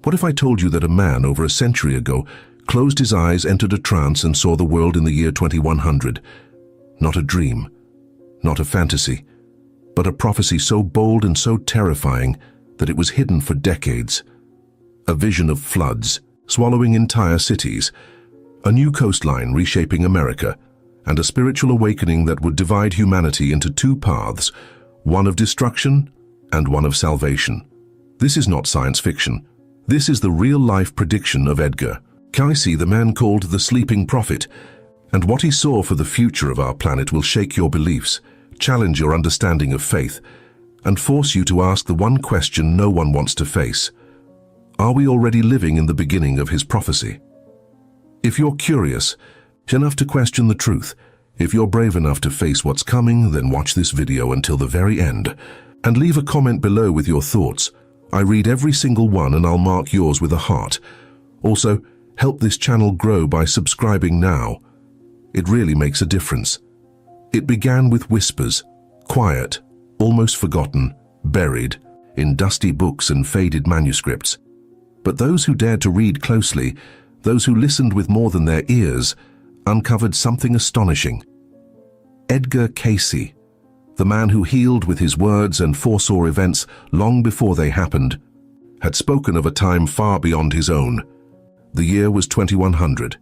What if I told you that a man over a century ago closed his eyes, entered a trance, and saw the world in the year 2100? Not a dream, not a fantasy, but a prophecy so bold and so terrifying that it was hidden for decades. A vision of floods, swallowing entire cities, a new coastline reshaping America, and a spiritual awakening that would divide humanity into two paths, one of destruction and one of salvation. This is not science fiction. This is the real-life prediction of Edgar Cayce, the man called the Sleeping Prophet, and what he saw for the future of our planet will shake your beliefs, challenge your understanding of faith, and force you to ask the one question no one wants to face. Are we already living in the beginning of his prophecy? If you're curious enough to question the truth, if you're brave enough to face what's coming, then watch this video until the very end, and leave a comment below with your thoughts. I read every single one and I'll mark yours with a heart. Also, help this channel grow by subscribing now. It really makes a difference. It began with whispers, quiet, almost forgotten, buried in dusty books and faded manuscripts. But those who dared to read closely, those who listened with more than their ears, uncovered something astonishing. Edgar Cayce, the man who healed with his words and foresaw events long before they happened, had spoken of a time far beyond his own. The year was 2100,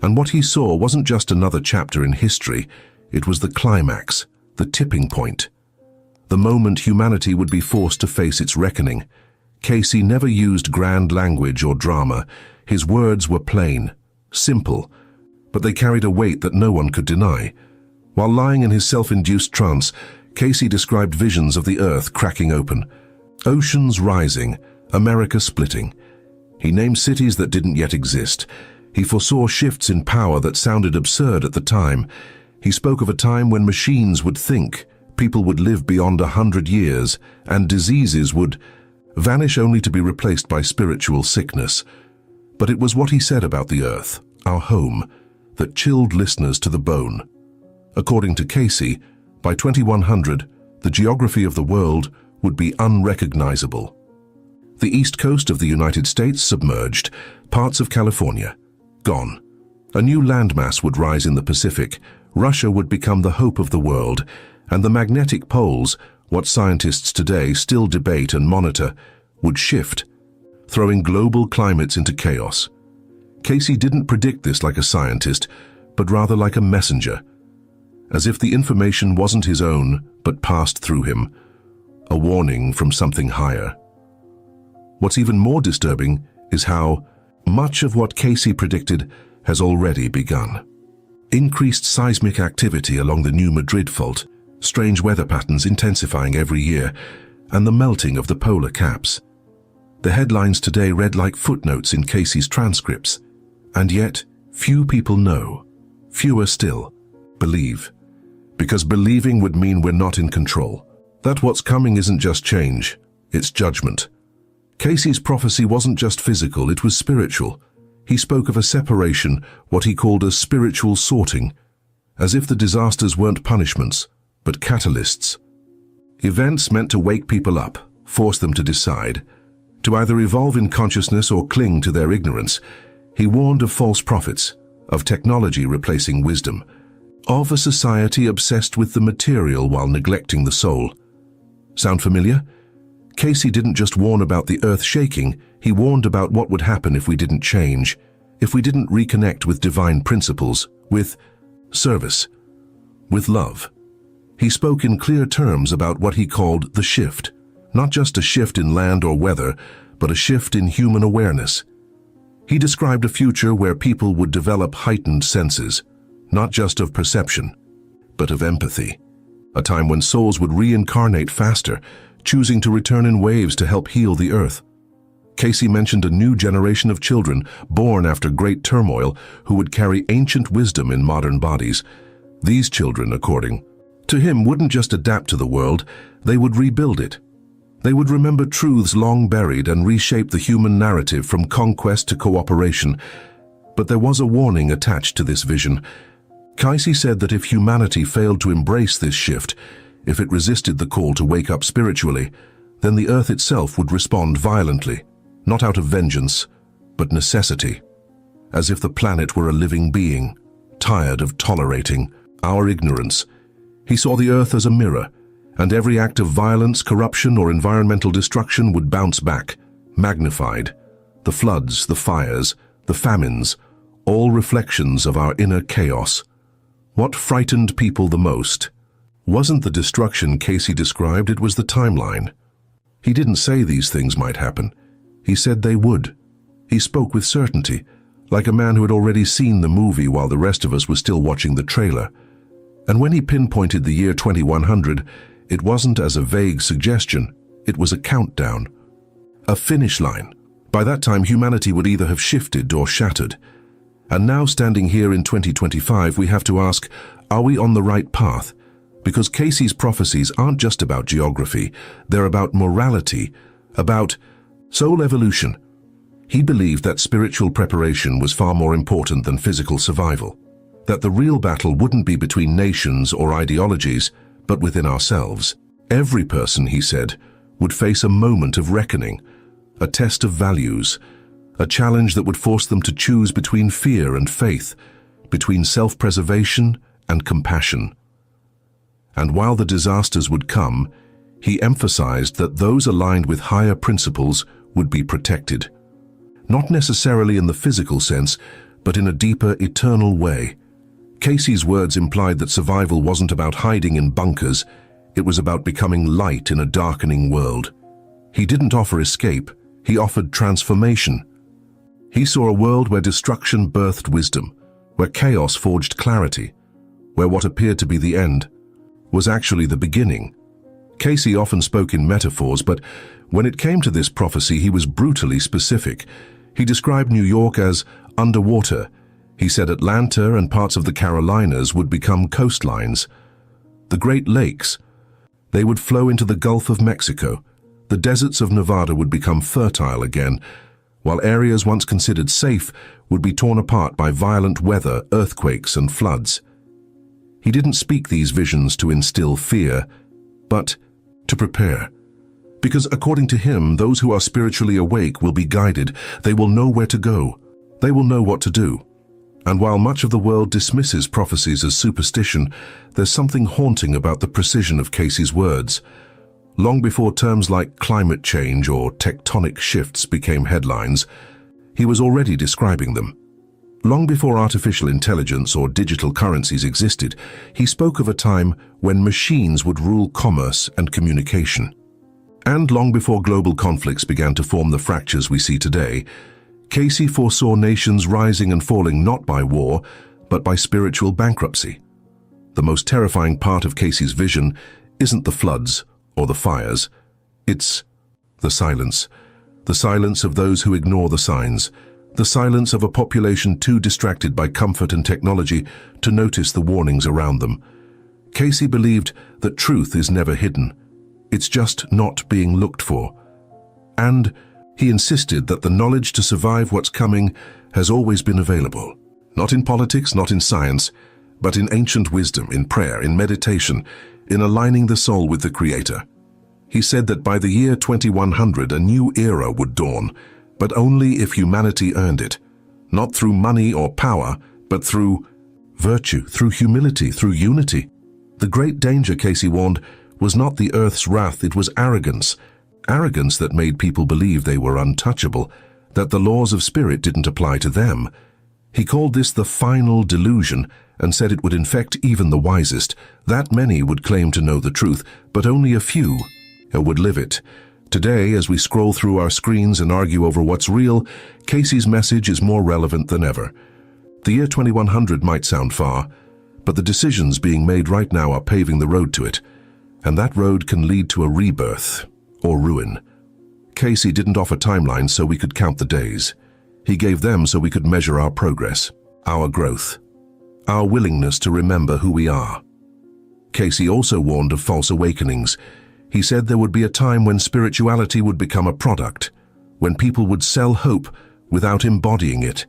and what he saw wasn't just another chapter in history, it was the climax, the tipping point. The moment humanity would be forced to face its reckoning. Cayce never used grand language or drama. His words were plain, simple, but they carried a weight that no one could deny. While lying in his self-induced trance, Cayce described visions of the earth cracking open, oceans rising, America splitting. He named cities that didn't yet exist. He foresaw shifts in power that sounded absurd at the time. He spoke of a time when machines would think, people would live beyond 100 years, and diseases would vanish only to be replaced by spiritual sickness. But it was what he said about the earth, our home, that chilled listeners to the bone. According to Cayce, by 2100, the geography of the world would be unrecognizable. The east coast of the United States submerged, parts of California gone. A new landmass would rise in the Pacific, Russia would become the hope of the world, and the magnetic poles, what scientists today still debate and monitor, would shift, throwing global climates into chaos. Cayce didn't predict this like a scientist, but rather like a messenger, as if the information wasn't his own, but passed through him, a warning from something higher. What's even more disturbing is how much of what Cayce predicted has already begun. Increased seismic activity along the New Madrid Fault, strange weather patterns intensifying every year, and the melting of the polar caps. The headlines today read like footnotes in Cayce's transcripts, and yet few people know, fewer still believe, because believing would mean we're not in control. That what's coming isn't just change, it's judgment. Cayce's prophecy wasn't just physical, it was spiritual. He spoke of a separation, what he called a spiritual sorting, as if the disasters weren't punishments, but catalysts. Events meant to wake people up, force them to decide, to either evolve in consciousness or cling to their ignorance. He warned of false prophets, of technology replacing wisdom, of a society obsessed with the material while neglecting the soul. Sound familiar? Cayce didn't just warn about the earth shaking, he warned about what would happen if we didn't change, if we didn't reconnect with divine principles, with service, with love. He spoke in clear terms about what he called the shift, not just a shift in land or weather, but a shift in human awareness. He described a future where people would develop heightened senses, not just of perception, but of empathy. A time when souls would reincarnate faster, choosing to return in waves to help heal the earth. Cayce mentioned a new generation of children born after great turmoil who would carry ancient wisdom in modern bodies. These children, according to him, wouldn't just adapt to the world, they would rebuild it. They would remember truths long buried and reshape the human narrative from conquest to cooperation. But there was a warning attached to this vision. Cayce said that if humanity failed to embrace this shift, if it resisted the call to wake up spiritually, then the earth itself would respond violently. not out of vengeance, but necessity, as if the planet were a living being, tired of tolerating our ignorance. He saw the Earth as a mirror, and every act of violence, corruption, or environmental destruction would bounce back, magnified. The floods, the fires, the famines, all reflections of our inner chaos. What frightened people the most wasn't the destruction Cayce described, it was the timeline. He didn't say these things might happen. He said they would. He spoke with certainty, like a man who had already seen the movie while the rest of us were still watching the trailer. And when he pinpointed the year 2100, it wasn't as a vague suggestion, it was a countdown. A finish line. By that time, humanity would either have shifted or shattered. And now, standing here in 2025, we have to ask, are we on the right path? Because Cayce's prophecies aren't just about geography, they're about morality, about soul evolution. He believed that spiritual preparation was far more important than physical survival, that the real battle wouldn't be between nations or ideologies, but within ourselves. Every person, he said, would face a moment of reckoning, a test of values, a challenge that would force them to choose between fear and faith, between self-preservation and compassion. And while the disasters would come, he emphasized that those aligned with higher principles would be protected. Not necessarily in the physical sense, but in a deeper, eternal way. Cayce's words implied that survival wasn't about hiding in bunkers, it was about becoming light in a darkening world. He didn't offer escape, he offered transformation. He saw a world where destruction birthed wisdom, where chaos forged clarity, where what appeared to be the end was actually the beginning. Cayce often spoke in metaphors, but when it came to this prophecy, he was brutally specific. He described New York as underwater. He said Atlanta and parts of the Carolinas would become coastlines. The Great Lakes, they would flow into the Gulf of Mexico. The deserts of Nevada would become fertile again, while areas once considered safe would be torn apart by violent weather, earthquakes, and floods. He didn't speak these visions to instill fear, but to prepare. Because according to him, those who are spiritually awake will be guided. They will know where to go. They will know what to do. And while much of the world dismisses prophecies as superstition, there's something haunting about the precision of Cayce's words. Long before terms like climate change or tectonic shifts became headlines, he was already describing them. Long before artificial intelligence or digital currencies existed, he spoke of a time when machines would rule commerce and communication. And long before global conflicts began to form the fractures we see today, Cayce foresaw nations rising and falling not by war, but by spiritual bankruptcy. The most terrifying part of Cayce's vision isn't the floods or the fires, it's the silence of those who ignore the signs, the silence of a population too distracted by comfort and technology to notice the warnings around them. Cayce believed that truth is never hidden, it's just not being looked for. And he insisted that the knowledge to survive what's coming has always been available. Not in politics, not in science, but in ancient wisdom, in prayer, in meditation, in aligning the soul with the Creator. He said that by the year 2100 a new era would dawn, but only if humanity earned it. Not through money or power, but through virtue, through humility, through unity. The great danger, Cayce warned, was not the earth's wrath, it was arrogance. Arrogance that made people believe they were untouchable, that the laws of spirit didn't apply to them. He called this the final delusion and said it would infect even the wisest, that many would claim to know the truth, but only a few would live it. Today, as we scroll through our screens and argue over what's real, Cayce's message is more relevant than ever. The year 2100 might sound far, but the decisions being made right now are paving the road to it, and that road can lead to a rebirth or ruin. Cayce didn't offer timelines so we could count the days. He gave them so we could measure our progress, our growth, our willingness to remember who we are. Cayce also warned of false awakenings. He said there would be a time when spirituality would become a product, when people would sell hope without embodying it,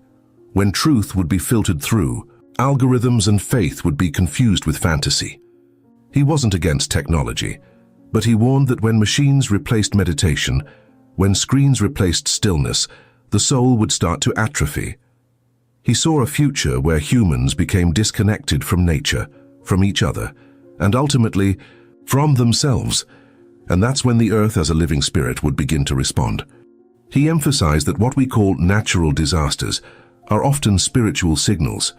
when truth would be filtered through, algorithms and faith would be confused with fantasy. He wasn't against technology, but he warned that when machines replaced meditation, When screens replaced stillness, the soul would start to atrophy. He saw a future where humans became disconnected from nature, from each other, and ultimately, from themselves. And that's when the earth as a living spirit would begin to respond. He emphasized that what we call natural disasters are often spiritual signals,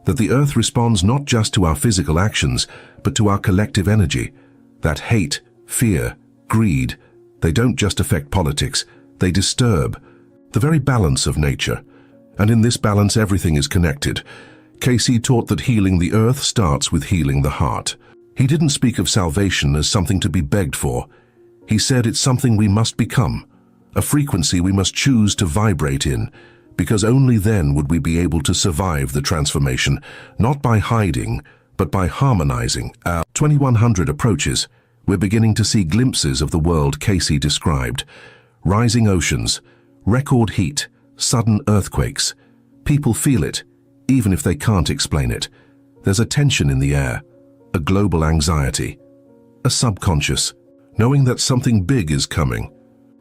that the earth responds not just to our physical actions, but to our collective energy, that hate, fear, greed, they don't just affect politics, they disturb the very balance of nature. And in this balance, everything is connected. Cayce taught that healing the earth starts with healing the heart. He didn't speak of salvation as something to be begged for. He said it's something we must become, a frequency we must choose to vibrate in, because only then would we be able to survive the transformation, not by hiding, but by harmonizing. Our 2100 approaches, we're beginning to see glimpses of the world Cayce described. Rising oceans, record heat, sudden earthquakes. People feel it, even if they can't explain it. There's a tension in the air, a global anxiety, a subconscious, knowing that something big is coming.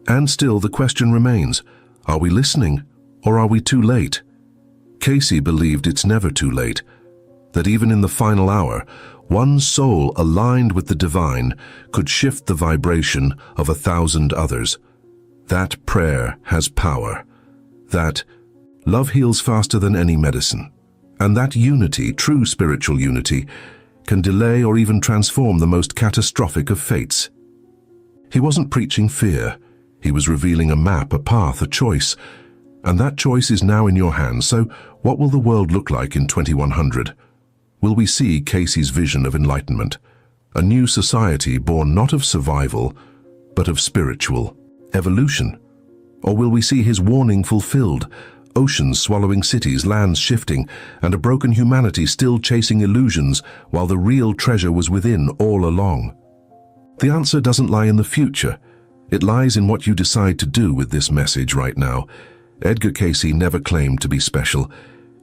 And still the question remains, are we listening or are we too late? Cayce believed it's never too late, that even in the final hour, one soul aligned with the divine could shift the vibration of 1,000 others. That prayer has power. That love heals faster than any medicine. And that unity, true spiritual unity, can delay or even transform the most catastrophic of fates. He wasn't preaching fear. He was revealing a map, a path, a choice. And that choice is now in your hands. So what will the world look like in 2100? Will we see Cayce's vision of enlightenment? A new society born not of survival, but of spiritual evolution? Or will we see his warning fulfilled? Oceans swallowing cities, lands shifting, and a broken humanity still chasing illusions while the real treasure was within all along. The answer doesn't lie in the future. It lies in what you decide to do with this message right now. Edgar Cayce never claimed to be special.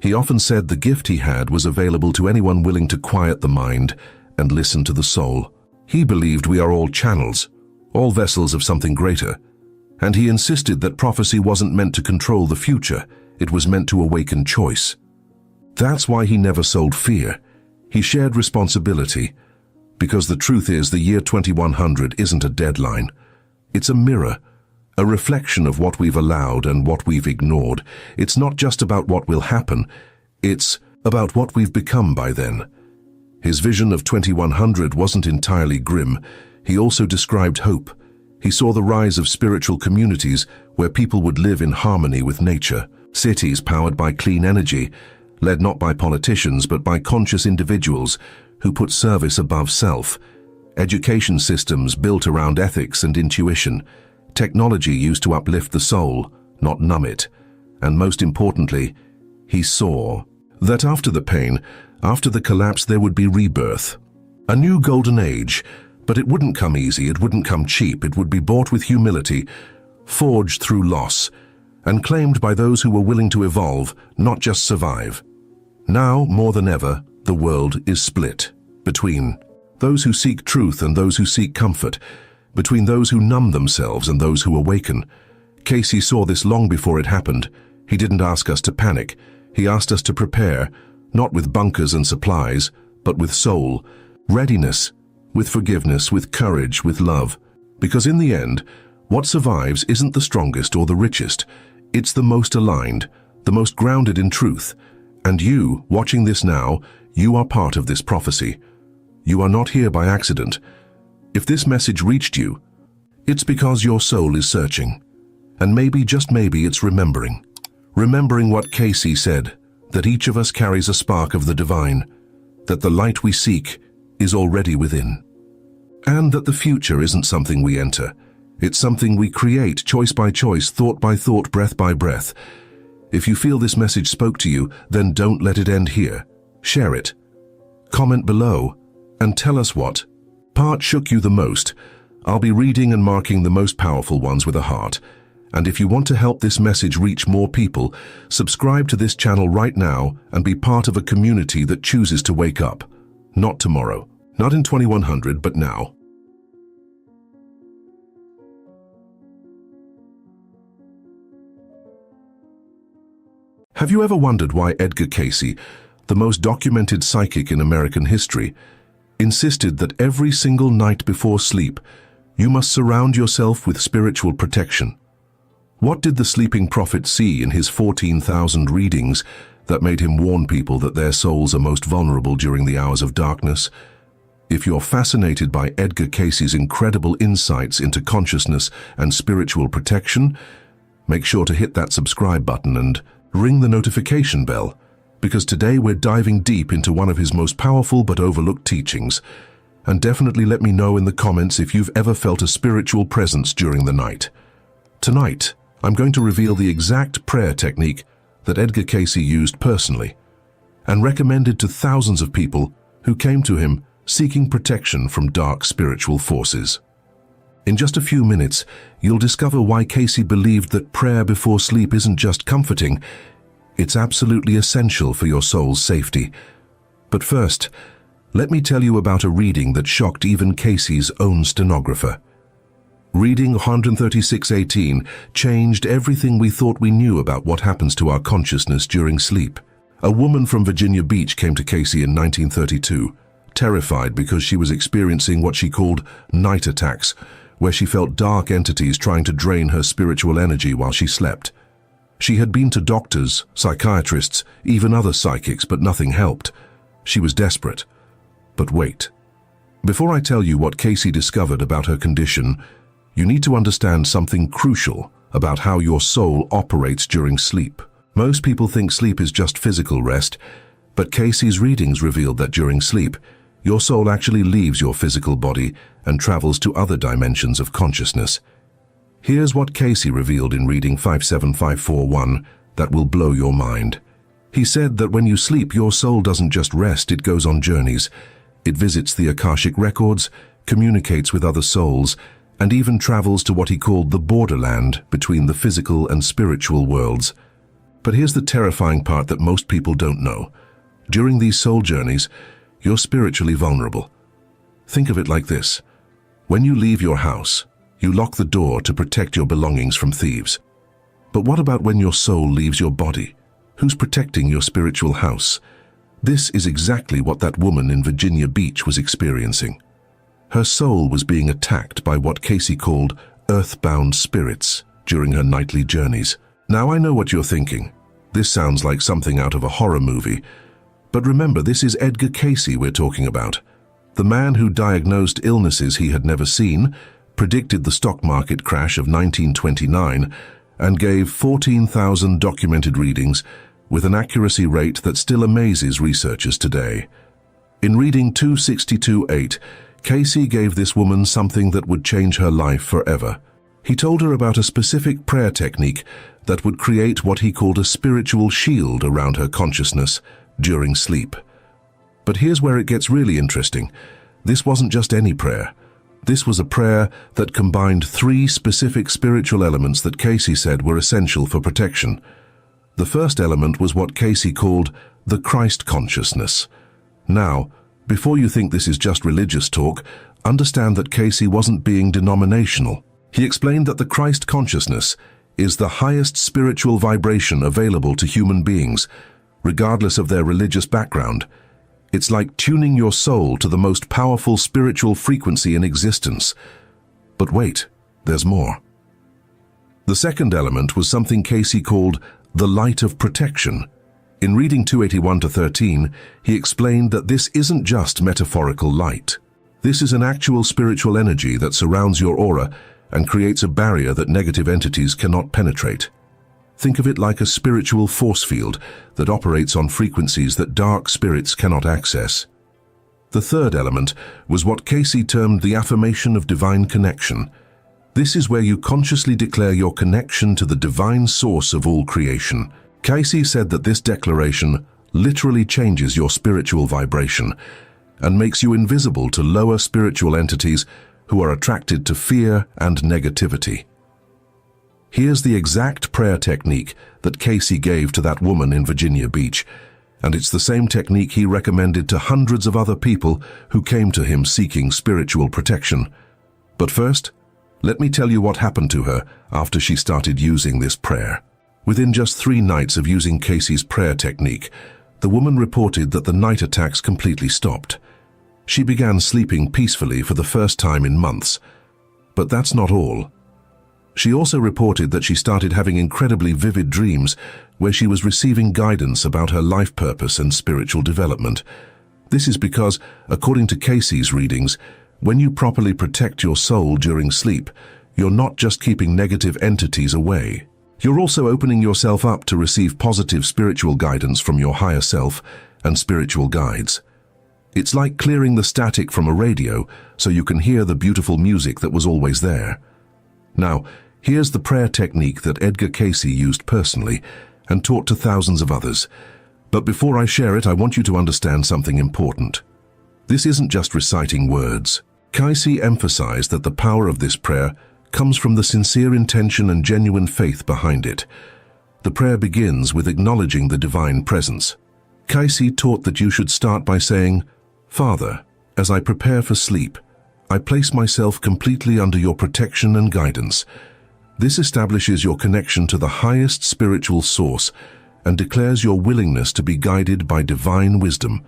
He often said the gift he had was available to anyone willing to quiet the mind and listen to the soul. He believed we are all channels, all vessels of something greater. And he insisted that prophecy wasn't meant to control the future, it was meant to awaken choice. That's why he never sold fear. He shared responsibility, because the truth is the year 2100 isn't a deadline. It's a mirror, a reflection of what we've allowed and what we've ignored. It's not just about what will happen, it's about what we've become by then. His vision of 2100 wasn't entirely grim. He also described hope. He saw the rise of spiritual communities where people would live in harmony with nature, cities powered by clean energy, led not by politicians but by conscious individuals who put service above self, education systems built around ethics and intuition, technology used to uplift the soul, not numb it. And most importantly, he saw that after the pain, after the collapse, there would be rebirth. A new golden age. But it wouldn't come easy, it wouldn't come cheap, it would be bought with humility, forged through loss, and claimed by those who were willing to evolve, not just survive. Now, more than ever, the world is split between those who seek truth and those who seek comfort, between those who numb themselves and those who awaken. Cayce saw this long before it happened. He didn't ask us to panic. He asked us to prepare, not with bunkers and supplies, but with soul, readiness, with forgiveness, with courage, with love. Because in the end, what survives isn't the strongest or the richest. It's the most aligned, the most grounded in truth. And you, watching this now, you are part of this prophecy. You are not here by accident. If this message reached you, it's because your soul is searching. And maybe, just maybe, it's remembering. Remembering what Cayce said, that each of us carries a spark of the divine, that the light we seek is already within. And that the future isn't something we enter. It's something we create, choice by choice, thought by thought, breath by breath. If you feel this message spoke to you, then don't let it end here. Share it. Comment below and tell us what part shook you the most. I'll be reading and marking the most powerful ones with a heart. And if you want to help this message reach more people, subscribe to this channel right now and be part of a community that chooses to wake up. Not tomorrow. Not in 2100, but now. Have you ever wondered why Edgar Cayce, the most documented psychic in American history, insisted that every single night before sleep, you must surround yourself with spiritual protection? What did the sleeping prophet see in his 14,000 readings that made him warn people that their souls are most vulnerable during the hours of darkness? If you're fascinated by Edgar Cayce's incredible insights into consciousness and spiritual protection, make sure to hit that subscribe button and ring the notification bell, because today we're diving deep into one of his most powerful but overlooked teachings. And definitely let me know in the comments if you've ever felt a spiritual presence during the night. Tonight, I'm going to reveal the exact prayer technique that Edgar Cayce used personally and recommended to thousands of people who came to him seeking protection from dark spiritual forces. In just a few minutes, you'll discover why Cayce believed that prayer before sleep isn't just comforting, it's absolutely essential for your soul's safety. But first, let me tell you about a reading that shocked even Cayce's own stenographer. Reading 13618 changed everything we thought we knew about what happens to our consciousness during sleep. A woman from Virginia Beach came to Cayce in 1932, terrified because she was experiencing what she called night attacks, where she felt dark entities trying to drain her spiritual energy while she slept. She had been to doctors, psychiatrists, even other psychics, but nothing helped. She was desperate. But wait. Before I tell you what Cayce discovered about her condition, you need to understand something crucial about how your soul operates during sleep. Most people think sleep is just physical rest, but Cayce's readings revealed that during sleep, your soul actually leaves your physical body and travels to other dimensions of consciousness. Here's what Cayce revealed in reading 57541 that will blow your mind. He said that when you sleep, your soul doesn't just rest, it goes on journeys. It visits the Akashic records, communicates with other souls, and even travels to what he called the borderland between the physical and spiritual worlds. But here's the terrifying part that most people don't know. During these soul journeys, you're spiritually vulnerable. Think of it like this. When you leave your house, you lock the door to protect your belongings from thieves. But what about when your soul leaves your body? Who's protecting your spiritual house? This is exactly what that woman in Virginia Beach was experiencing. Her soul was being attacked by what Cayce called earthbound spirits during her nightly journeys. Now I know what you're thinking. This sounds like something out of a horror movie. But remember, this is Edgar Cayce we're talking about. The man who diagnosed illnesses he had never seen, predicted the stock market crash of 1929, and gave 14,000 documented readings with an accuracy rate that still amazes researchers today. In reading 2628, Cayce gave this woman something that would change her life forever. He told her about a specific prayer technique that would create what he called a spiritual shield around her consciousness during sleep. But here's where it gets really interesting. This wasn't just any prayer. This was a prayer that combined 3 specific spiritual elements that Cayce said were essential for protection. The first element was what Cayce called the Christ consciousness. Now, before you think this is just religious talk, understand that Cayce wasn't being denominational. He explained that the Christ consciousness is the highest spiritual vibration available to human beings, regardless of their religious background. It's like tuning your soul to the most powerful spiritual frequency in existence. But wait, there's more. The second element was something Cayce called the light of protection. In reading 281-13, he explained that this isn't just metaphorical light. This is an actual spiritual energy that surrounds your aura and creates a barrier that negative entities cannot penetrate. Think of it like a spiritual force field that operates on frequencies that dark spirits cannot access. The third element was what Cayce termed the affirmation of divine connection. This is where you consciously declare your connection to the divine source of all creation. Cayce said that this declaration literally changes your spiritual vibration and makes you invisible to lower spiritual entities who are attracted to fear and negativity. Here's the exact prayer technique that Cayce gave to that woman in Virginia Beach, and it's the same technique he recommended to hundreds of other people who came to him seeking spiritual protection. But first, let me tell you what happened to her after she started using this prayer. Within just 3 nights of using Cayce's prayer technique, the woman reported that the night attacks completely stopped. She began sleeping peacefully for the first time in months. But that's not all. She also reported that she started having incredibly vivid dreams where she was receiving guidance about her life purpose and spiritual development. This is because, according to Cayce's readings, when you properly protect your soul during sleep, you're not just keeping negative entities away. You're also opening yourself up to receive positive spiritual guidance from your higher self and spiritual guides. It's like clearing the static from a radio so you can hear the beautiful music that was always there. Now, here's the prayer technique that Edgar Cayce used personally and taught to thousands of others. But before I share it, I want you to understand something important. This isn't just reciting words. Cayce emphasized that the power of this prayer comes from the sincere intention and genuine faith behind it. The prayer begins with acknowledging the divine presence. Cayce taught that you should start by saying, "Father, as I prepare for sleep, I place myself completely under your protection and guidance." This establishes your connection to the highest spiritual source and declares your willingness to be guided by divine wisdom.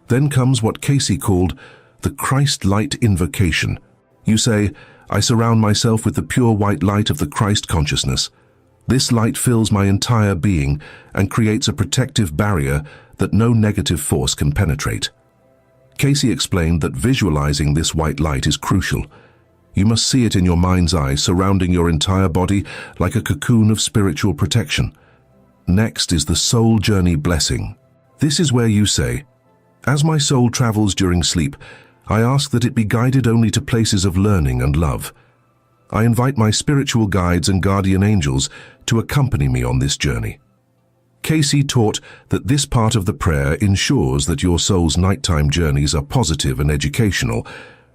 Then comes what Cayce called the Christ light invocation. You say, "I surround myself with the pure white light of the Christ consciousness. This light fills my entire being and creates a protective barrier that no negative force can penetrate." Cayce explained that visualizing this white light is crucial. You must see it in your mind's eye, surrounding your entire body like a cocoon of spiritual protection. Next is the soul journey blessing. This is where you say, "As my soul travels during sleep, I ask that it be guided only to places of learning and love. I invite my spiritual guides and guardian angels to accompany me on this journey." Cayce taught that this part of the prayer ensures that your soul's nighttime journeys are positive and educational,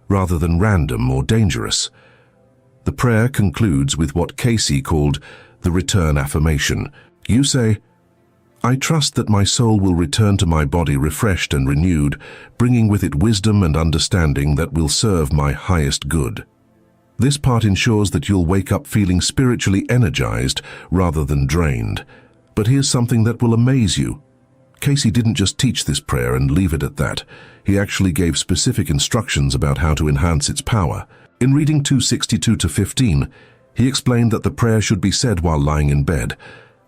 rather than random or dangerous. The prayer concludes with what Cayce called the return affirmation. You say, "I trust that my soul will return to my body refreshed and renewed, bringing with it wisdom and understanding that will serve my highest good." This part ensures that you'll wake up feeling spiritually energized rather than drained. But here's something that will amaze you. Cayce didn't just teach this prayer and leave it at that. He actually gave specific instructions about how to enhance its power. In reading 262-15, he explained that the prayer should be said while lying in bed,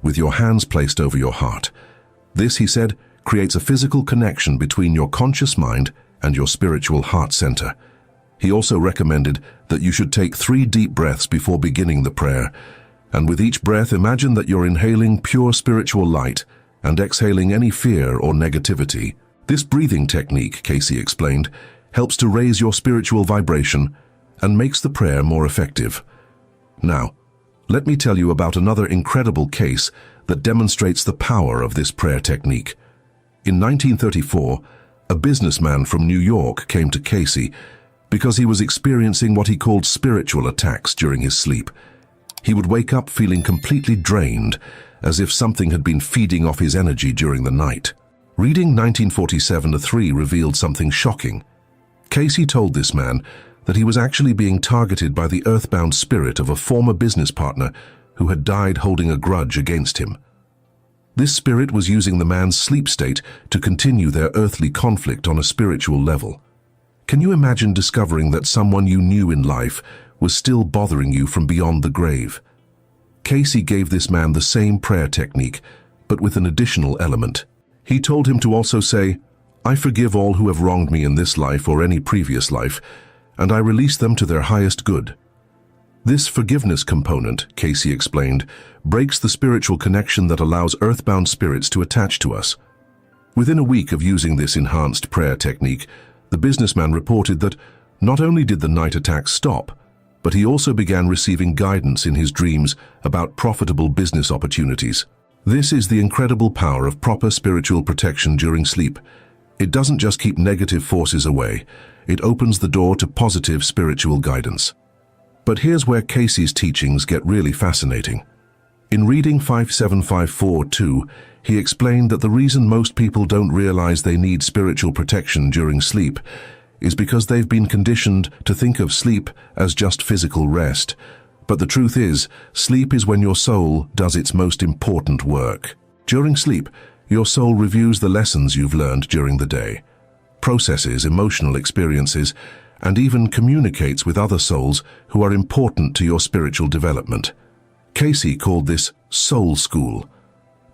with your hands placed over your heart. This, he said, creates a physical connection between your conscious mind and your spiritual heart center. He also recommended that you should take 3 deep breaths before beginning the prayer, and with each breath imagine that you're inhaling pure spiritual light and exhaling any fear or negativity. This breathing technique, Cayce explained, helps to raise your spiritual vibration and makes the prayer more effective. Now, let me tell you about another incredible case that demonstrates the power of this prayer technique. In 1934, a businessman from New York came to Cayce because he was experiencing what he called spiritual attacks during his sleep. He would wake up feeling completely drained, as if something had been feeding off his energy during the night. Reading 1947-3 revealed something shocking. Cayce told this man that he was actually being targeted by the earthbound spirit of a former business partner who had died holding a grudge against him. This spirit was using the man's sleep state to continue their earthly conflict on a spiritual level. Can you imagine discovering that someone you knew in life was still bothering you from beyond the grave? Cayce gave this man the same prayer technique, but with an additional element. He told him to also say, "I forgive all who have wronged me in this life or any previous life, and I release them to their highest good." This forgiveness component, Cayce explained, breaks the spiritual connection that allows earthbound spirits to attach to us. Within a week of using this enhanced prayer technique, the businessman reported that not only did the night attacks stop, but he also began receiving guidance in his dreams about profitable business opportunities. This is the incredible power of proper spiritual protection during sleep. It doesn't just keep negative forces away, it opens the door to positive spiritual guidance. But here's where Cayce's teachings get really fascinating. In reading 57542, he explained that the reason most people don't realize they need spiritual protection during sleep is because they've been conditioned to think of sleep as just physical rest. But the truth is, sleep is when your soul does its most important work. During sleep, your soul reviews the lessons you've learned during the day, processes emotional experiences, and even communicates with other souls who are important to your spiritual development. Cayce called this soul school.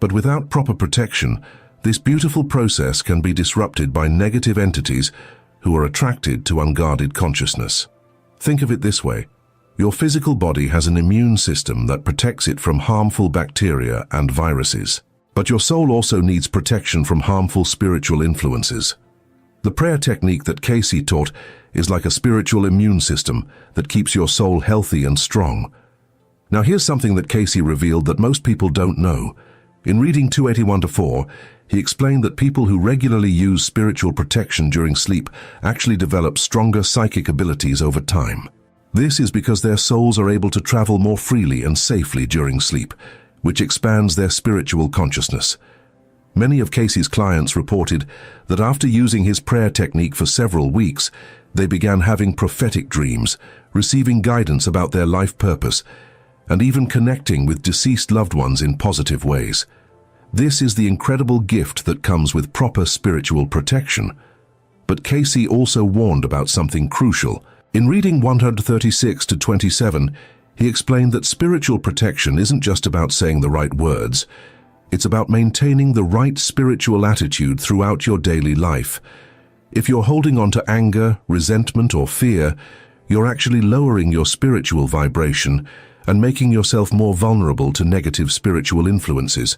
But without proper protection, this beautiful process can be disrupted by negative entities who are attracted to unguarded consciousness. Think of it this way. Your physical body has an immune system that protects it from harmful bacteria and viruses. But your soul also needs protection from harmful spiritual influences. The prayer technique that Cayce taught is like a spiritual immune system that keeps your soul healthy and strong. Now here's something that Cayce revealed that most people don't know. In reading 281-4, he explained that people who regularly use spiritual protection during sleep actually develop stronger psychic abilities over time. This is because their souls are able to travel more freely and safely during sleep, which expands their spiritual consciousness. Many of Cayce's clients reported that after using his prayer technique for several weeks, they began having prophetic dreams, receiving guidance about their life purpose, and even connecting with deceased loved ones in positive ways. This is the incredible gift that comes with proper spiritual protection. But Cayce also warned about something crucial. In reading 136-27, he explained that spiritual protection isn't just about saying the right words. It's about maintaining the right spiritual attitude throughout your daily life. If you're holding on to anger, resentment, or fear, you're actually lowering your spiritual vibration and making yourself more vulnerable to negative spiritual influences.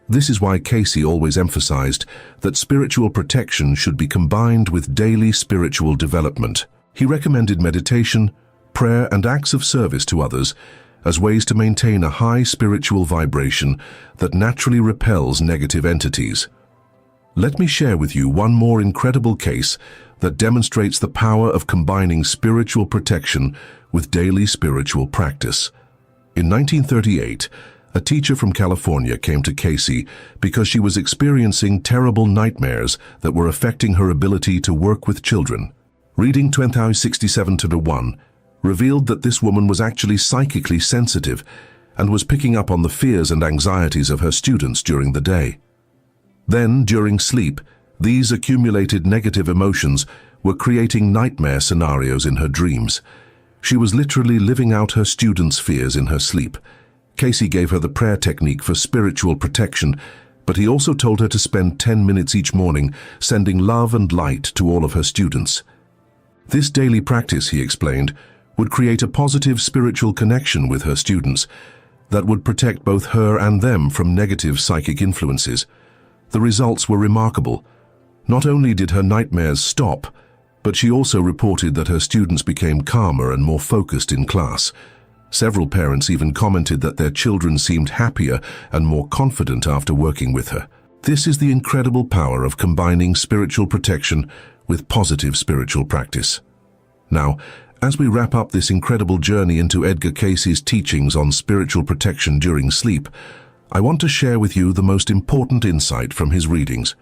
This is why Cayce always emphasized that spiritual protection should be combined with daily spiritual development. He recommended meditation, prayer, and acts of service to others as ways to maintain a high spiritual vibration that naturally repels negative entities. Let me share with you one more incredible case that demonstrates the power of combining spiritual protection with daily spiritual practice. In 1938, a teacher from California came to Cayce because she was experiencing terrible nightmares that were affecting her ability to work with children. Reading 2067-1 revealed that this woman was actually psychically sensitive and was picking up on the fears and anxieties of her students during the day. Then, during sleep, these accumulated negative emotions were creating nightmare scenarios in her dreams. She was literally living out her students' fears in her sleep. Cayce gave her the prayer technique for spiritual protection, but he also told her to spend 10 minutes each morning sending love and light to all of her students. This daily practice, he explained, would create a positive spiritual connection with her students that would protect both her and them from negative psychic influences. The results were remarkable. Not only did her nightmares stop, but she also reported that her students became calmer and more focused in class. Several parents even commented that their children seemed happier and more confident after working with her. This is the incredible power of combining spiritual protection with positive spiritual practice. Now, as we wrap up this incredible journey into Edgar Cayce's teachings on spiritual protection during sleep, I want to share with you the most important insight from his readings.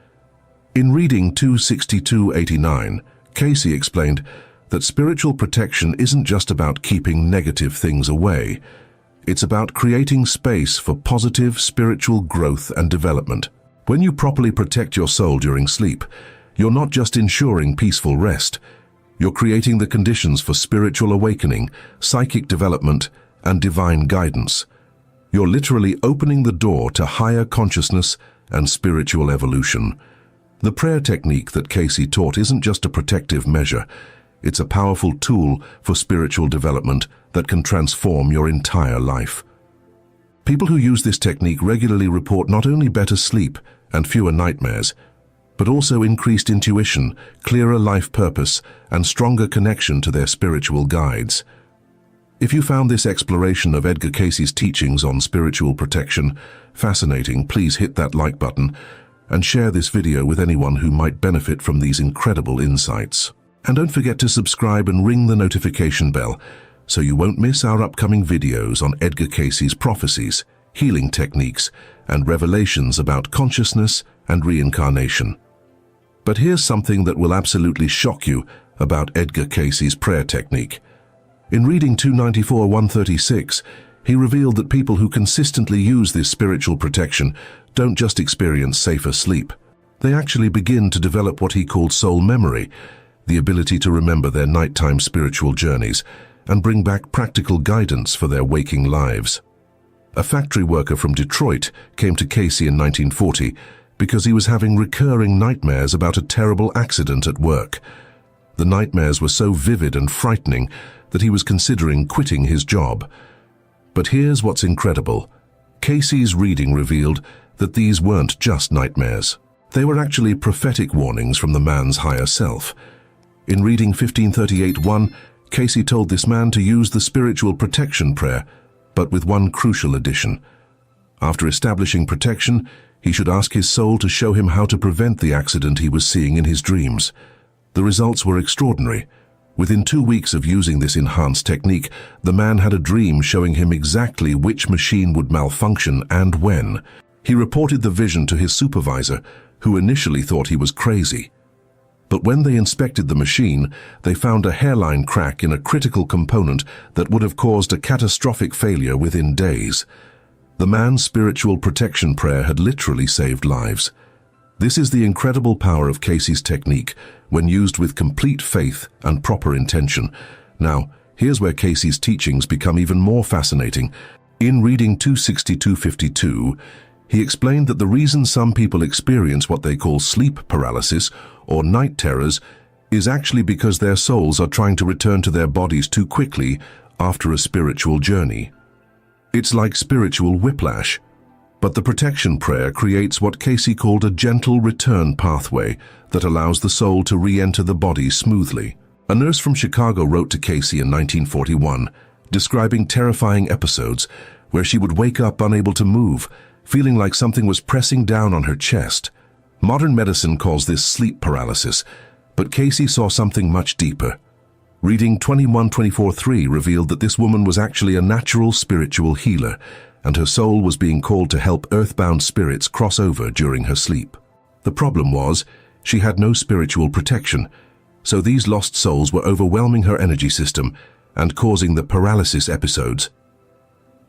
In reading 262-89, Cayce explained that spiritual protection isn't just about keeping negative things away. It's about creating space for positive spiritual growth and development. When you properly protect your soul during sleep, you're not just ensuring peaceful rest. You're creating the conditions for spiritual awakening, psychic development, and divine guidance. You're literally opening the door to higher consciousness and spiritual evolution. The prayer technique that Cayce taught isn't just a protective measure. It's a powerful tool for spiritual development that can transform your entire life. People who use this technique regularly report not only better sleep and fewer nightmares, but also increased intuition, clearer life purpose, and stronger connection to their spiritual guides. If you found this exploration of Edgar Cayce's teachings on spiritual protection fascinating, please hit that like button and share this video with anyone who might benefit from these incredible insights. And don't forget to subscribe and ring the notification bell so you won't miss our upcoming videos on Edgar Cayce's prophecies, healing techniques, and revelations about consciousness and reincarnation. But here's something that will absolutely shock you about Edgar Cayce's prayer technique. In reading 294-136, he revealed that people who consistently use this spiritual protection don't just experience safer sleep. They actually begin to develop what he called soul memory, the ability to remember their nighttime spiritual journeys and bring back practical guidance for their waking lives. A factory worker from Detroit came to Cayce in 1940 because he was having recurring nightmares about a terrible accident at work. The nightmares were so vivid and frightening that he was considering quitting his job. But here's what's incredible. Cayce's reading revealed that these weren't just nightmares. They were actually prophetic warnings from the man's higher self. In reading 1538-1, Cayce told this man to use the spiritual protection prayer, but with one crucial addition. After establishing protection, he should ask his soul to show him how to prevent the accident he was seeing in his dreams. The results were extraordinary. Within 2 weeks of using this enhanced technique, the man had a dream showing him exactly which machine would malfunction and when. He reported the vision to his supervisor, who initially thought he was crazy. But when they inspected the machine, they found a hairline crack in a critical component that would have caused a catastrophic failure within days. The man's spiritual protection prayer had literally saved lives. This is the incredible power of Cayce's technique when used with complete faith and proper intention. Now, here's where Cayce's teachings become even more fascinating. In reading 262-52, he explained that the reason some people experience what they call sleep paralysis or night terrors is actually because their souls are trying to return to their bodies too quickly after a spiritual journey. It's like spiritual whiplash. But the protection prayer creates what Cayce called a gentle return pathway that allows the soul to re-enter the body smoothly. A nurse from Chicago wrote to Cayce in 1941, describing terrifying episodes where she would wake up unable to move, feeling like something was pressing down on her chest. Modern medicine calls this sleep paralysis, but Cayce saw something much deeper. Reading 21-24-3 revealed that this woman was actually a natural spiritual healer, and her soul was being called to help earthbound spirits cross over during her sleep. The problem was, she had no spiritual protection, so these lost souls were overwhelming her energy system and causing the paralysis episodes.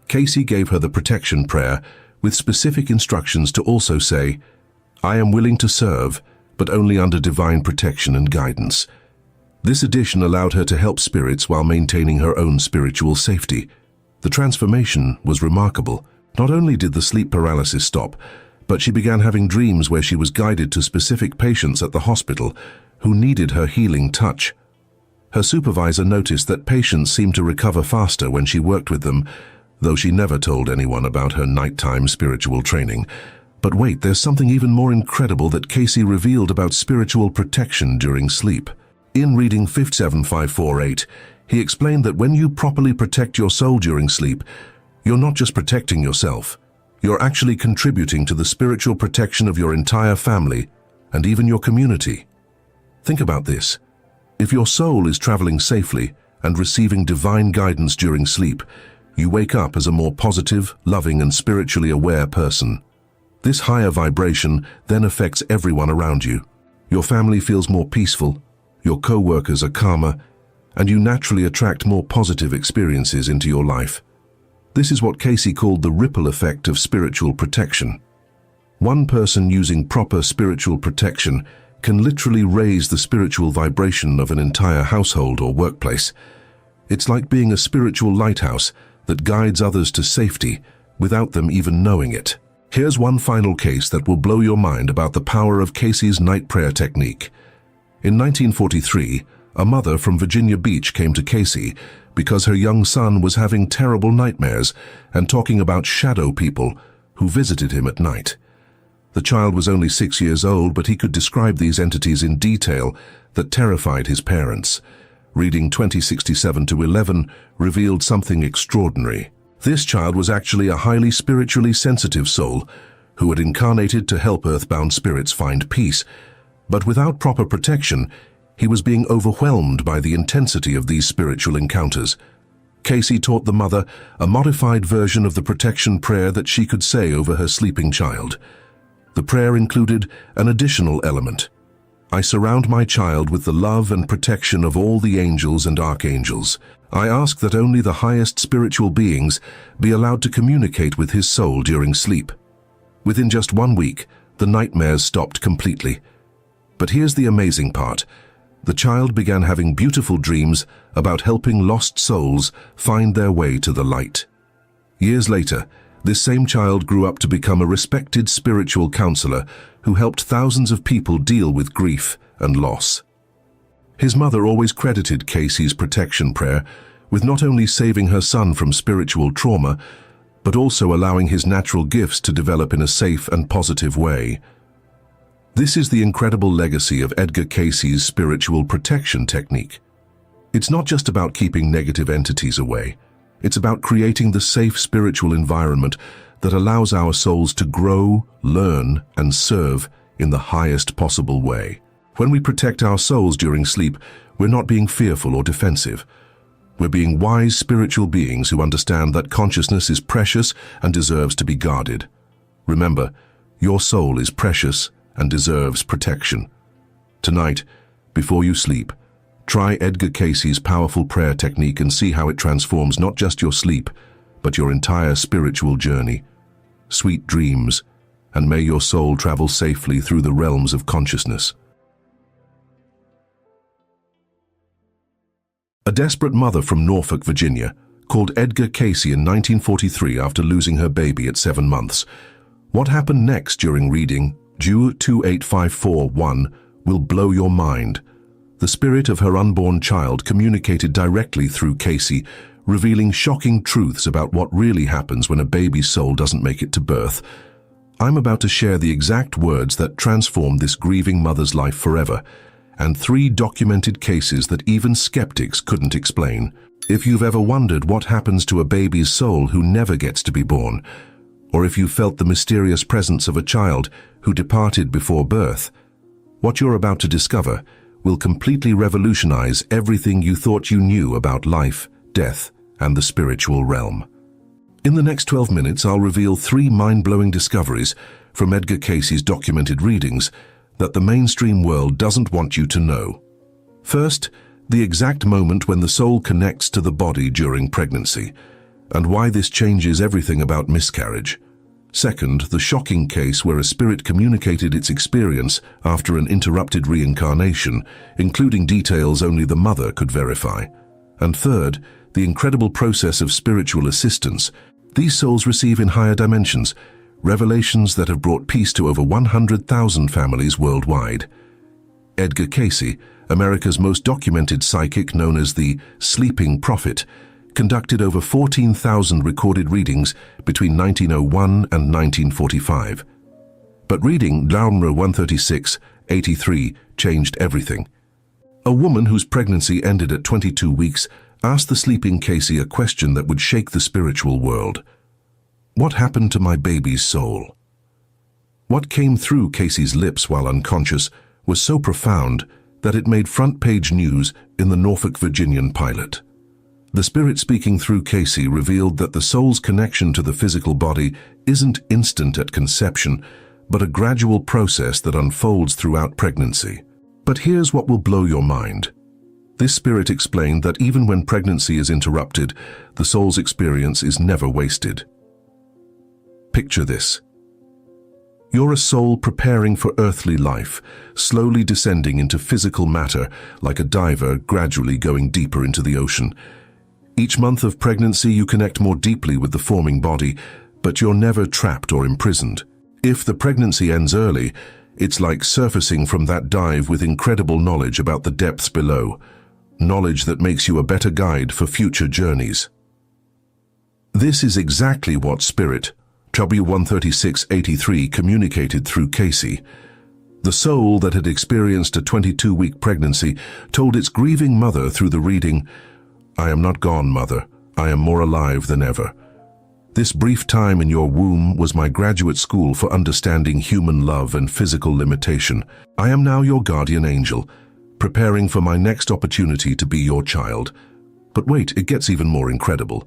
Cayce gave her the protection prayer with specific instructions to also say, "I am willing to serve, but only under divine protection and guidance." This addition allowed her to help spirits while maintaining her own spiritual safety. The transformation was remarkable. Not only did the sleep paralysis stop, but she began having dreams where she was guided to specific patients at the hospital who needed her healing touch. Her supervisor noticed that patients seemed to recover faster when she worked with them, though she never told anyone about her nighttime spiritual training. But wait, there's something even more incredible that Cayce revealed about spiritual protection during sleep. In reading 57548, he explained that when you properly protect your soul during sleep, you're not just protecting yourself, you're actually contributing to the spiritual protection of your entire family and even your community. Think about this. If your soul is traveling safely and receiving divine guidance during sleep, you wake up as a more positive, loving, and spiritually aware person. This higher vibration then affects everyone around you. Your family feels more peaceful, your co-workers are calmer, and you naturally attract more positive experiences into your life. This is what Cayce called the ripple effect of spiritual protection. One person using proper spiritual protection can literally raise the spiritual vibration of an entire household or workplace. It's like being a spiritual lighthouse that guides others to safety without them even knowing it. Here's one final case that will blow your mind about the power of Cayce's night prayer technique. In 1943, a mother from Virginia Beach came to Cayce because her young son was having terrible nightmares and talking about shadow people who visited him at night. The child was only 6 years old, but he could describe these entities in detail that terrified his parents. Reading 2067-11 revealed something extraordinary. This child was actually a highly spiritually sensitive soul who had incarnated to help earthbound spirits find peace. But without proper protection, he was being overwhelmed by the intensity of these spiritual encounters. Cayce taught the mother a modified version of the protection prayer that she could say over her sleeping child. The prayer included an additional element. I surround my child with the love and protection of all the angels and archangels. I ask that only the highest spiritual beings be allowed to communicate with his soul during sleep. Within just 1 week, the nightmares stopped completely. But here's the amazing part. The child began having beautiful dreams about helping lost souls find their way to the light. Years later, this same child grew up to become a respected spiritual counselor who helped thousands of people deal with grief and loss. His mother always credited Cayce's protection prayer with not only saving her son from spiritual trauma, but also allowing his natural gifts to develop in a safe and positive way. This is the incredible legacy of Edgar Cayce's spiritual protection technique. It's not just about keeping negative entities away. It's about creating the safe spiritual environment that allows our souls to grow, learn, and serve in the highest possible way. When we protect our souls during sleep, we're not being fearful or defensive. We're being wise spiritual beings who understand that consciousness is precious and deserves to be guarded. Remember, your soul is precious and deserves protection. Tonight, before you sleep, try Edgar Cayce's powerful prayer technique and see how it transforms not just your sleep, but your entire spiritual journey. Sweet dreams, and may your soul travel safely through the realms of consciousness. A desperate mother from Norfolk, Virginia, called Edgar Cayce in 1943 after losing her baby at 7 months. What happened next during reading Ju 28541 will blow your mind. The spirit of her unborn child communicated directly through Cayce, revealing shocking truths about what really happens when a baby's soul doesn't make it to birth. I'm about to share the exact words that transformed this grieving mother's life forever, and 3 documented cases that even skeptics couldn't explain. If you've ever wondered what happens to a baby's soul who never gets to be born, or if you felt the mysterious presence of a child who departed before birth, what you're about to discover will completely revolutionize everything you thought you knew about life, death, and the spiritual realm. In the next 12 minutes, I'll reveal 3 mind-blowing discoveries from Edgar Cayce's documented readings that the mainstream world doesn't want you to know. First, the exact moment when the soul connects to the body during pregnancy, and why this changes everything about miscarriage. Second, the shocking case where a spirit communicated its experience after an interrupted reincarnation, including details only the mother could verify. And third, the incredible process of spiritual assistance these souls receive in higher dimensions, revelations that have brought peace to over 100,000 families worldwide. Edgar Cayce, America's most documented psychic known as the Sleeping Prophet, conducted over 14,000 recorded readings between 1901 and 1945. But reading Laumre 136-83 changed everything. A woman whose pregnancy ended at 22 weeks asked the sleeping Cayce a question that would shake the spiritual world. What happened to my baby's soul? What came through Cayce's lips while unconscious was so profound that it made front-page news in the Norfolk Virginian Pilot. The spirit speaking through Cayce revealed that the soul's connection to the physical body isn't instant at conception, but a gradual process that unfolds throughout pregnancy. But here's what will blow your mind. This spirit explained that even when pregnancy is interrupted, the soul's experience is never wasted. Picture this. You're a soul preparing for earthly life, slowly descending into physical matter like a diver gradually going deeper into the ocean. Each month of pregnancy you connect more deeply with the forming body, but you're never trapped or imprisoned. If the pregnancy ends early, it's like surfacing from that dive with incredible knowledge about the depths below, knowledge that makes you a better guide for future journeys. This is exactly what Spirit W13683 communicated through Cayce. The soul that had experienced a 22-week pregnancy told its grieving mother through the reading, "I am not gone, mother. I am more alive than ever. This brief time in your womb was my graduate school for understanding human love and physical limitation. I am now your guardian angel, preparing for my next opportunity to be your child." But wait, it gets even more incredible.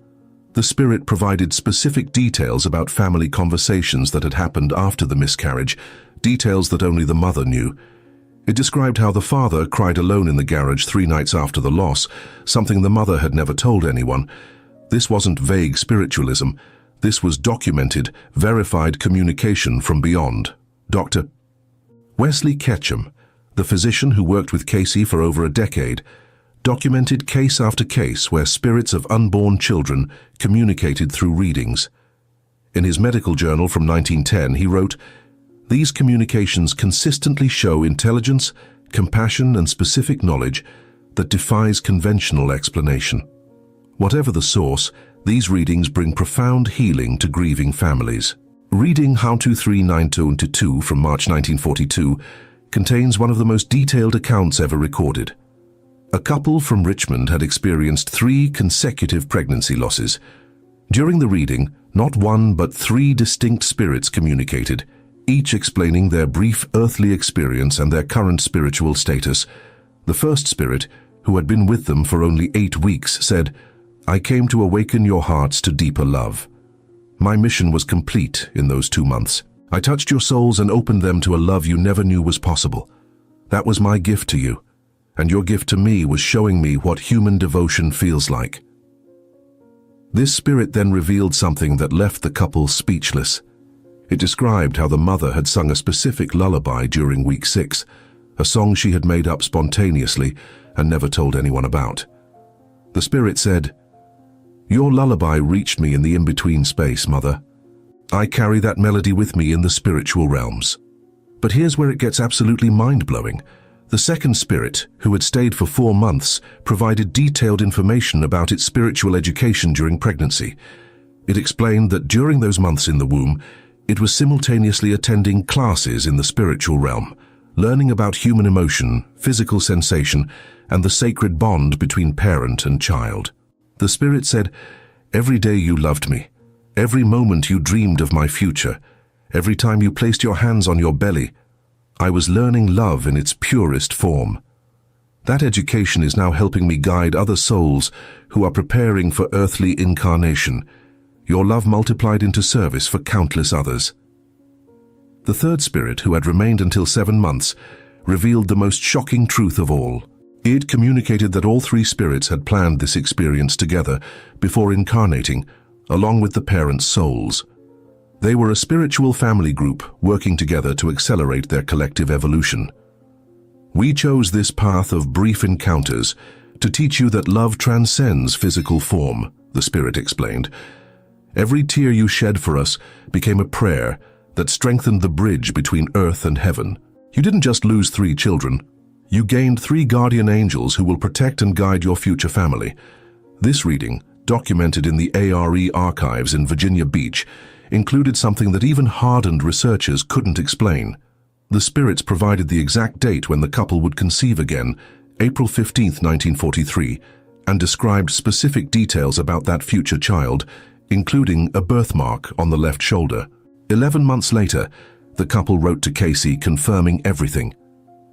The spirit provided specific details about family conversations that had happened after the miscarriage, details that only the mother knew. It described how the father cried alone in the garage 3 nights after the loss, something the mother had never told anyone. This wasn't vague spiritualism. This was documented, verified communication from beyond. Dr. Wesley Ketchum, the physician who worked with Cayce for over a decade, documented case after case where spirits of unborn children communicated through readings. In his medical journal from 1910, he wrote, "These communications consistently show intelligence, compassion, and specific knowledge that defies conventional explanation. Whatever the source, these readings bring profound healing to grieving families." Reading How to 3922 from March 1942 contains one of the most detailed accounts ever recorded. A couple from Richmond had experienced 3 consecutive pregnancy losses. During the reading, not 1 but 3 distinct spirits communicated, each explaining their brief earthly experience and their current spiritual status. The first spirit, who had been with them for only 8 weeks, said, "I came to awaken your hearts to deeper love. My mission was complete in those 2 months. I touched your souls and opened them to a love you never knew was possible. That was my gift to you, and your gift to me was showing me what human devotion feels like." This spirit then revealed something that left the couple speechless. It described how the mother had sung a specific lullaby during week 6, a song she had made up spontaneously and never told anyone about. The spirit said, "Your lullaby reached me in the in-between space, Mother. I carry that melody with me in the spiritual realms." But here's where it gets absolutely mind-blowing. The second spirit, who had stayed for 4 months, provided detailed information about its spiritual education during pregnancy. It explained that during those months in the womb, it was simultaneously attending classes in the spiritual realm, learning about human emotion, physical sensation, and the sacred bond between parent and child. The spirit said, "Every day you loved me. Every moment you dreamed of my future. Every time you placed your hands on your belly, I was learning love in its purest form. That education is now helping me guide other souls who are preparing for earthly incarnation. Your love multiplied into service for countless others." The third spirit, who had remained until 7 months, revealed the most shocking truth of all. It communicated that all 3 spirits had planned this experience together before incarnating, along with the parents' souls. They were a spiritual family group working together to accelerate their collective evolution. "We chose this path of brief encounters to teach you that love transcends physical form," the spirit explained. "Every tear you shed for us became a prayer that strengthened the bridge between earth and heaven. You didn't just lose 3 children. You gained 3 guardian angels who will protect and guide your future family." This reading, documented in the ARE archives in Virginia Beach, included something that even hardened researchers couldn't explain. The spirits provided the exact date when the couple would conceive again, April 15, 1943, and described specific details about that future child, including a birthmark on the left shoulder. 11 months later, the couple wrote to Cayce confirming everything.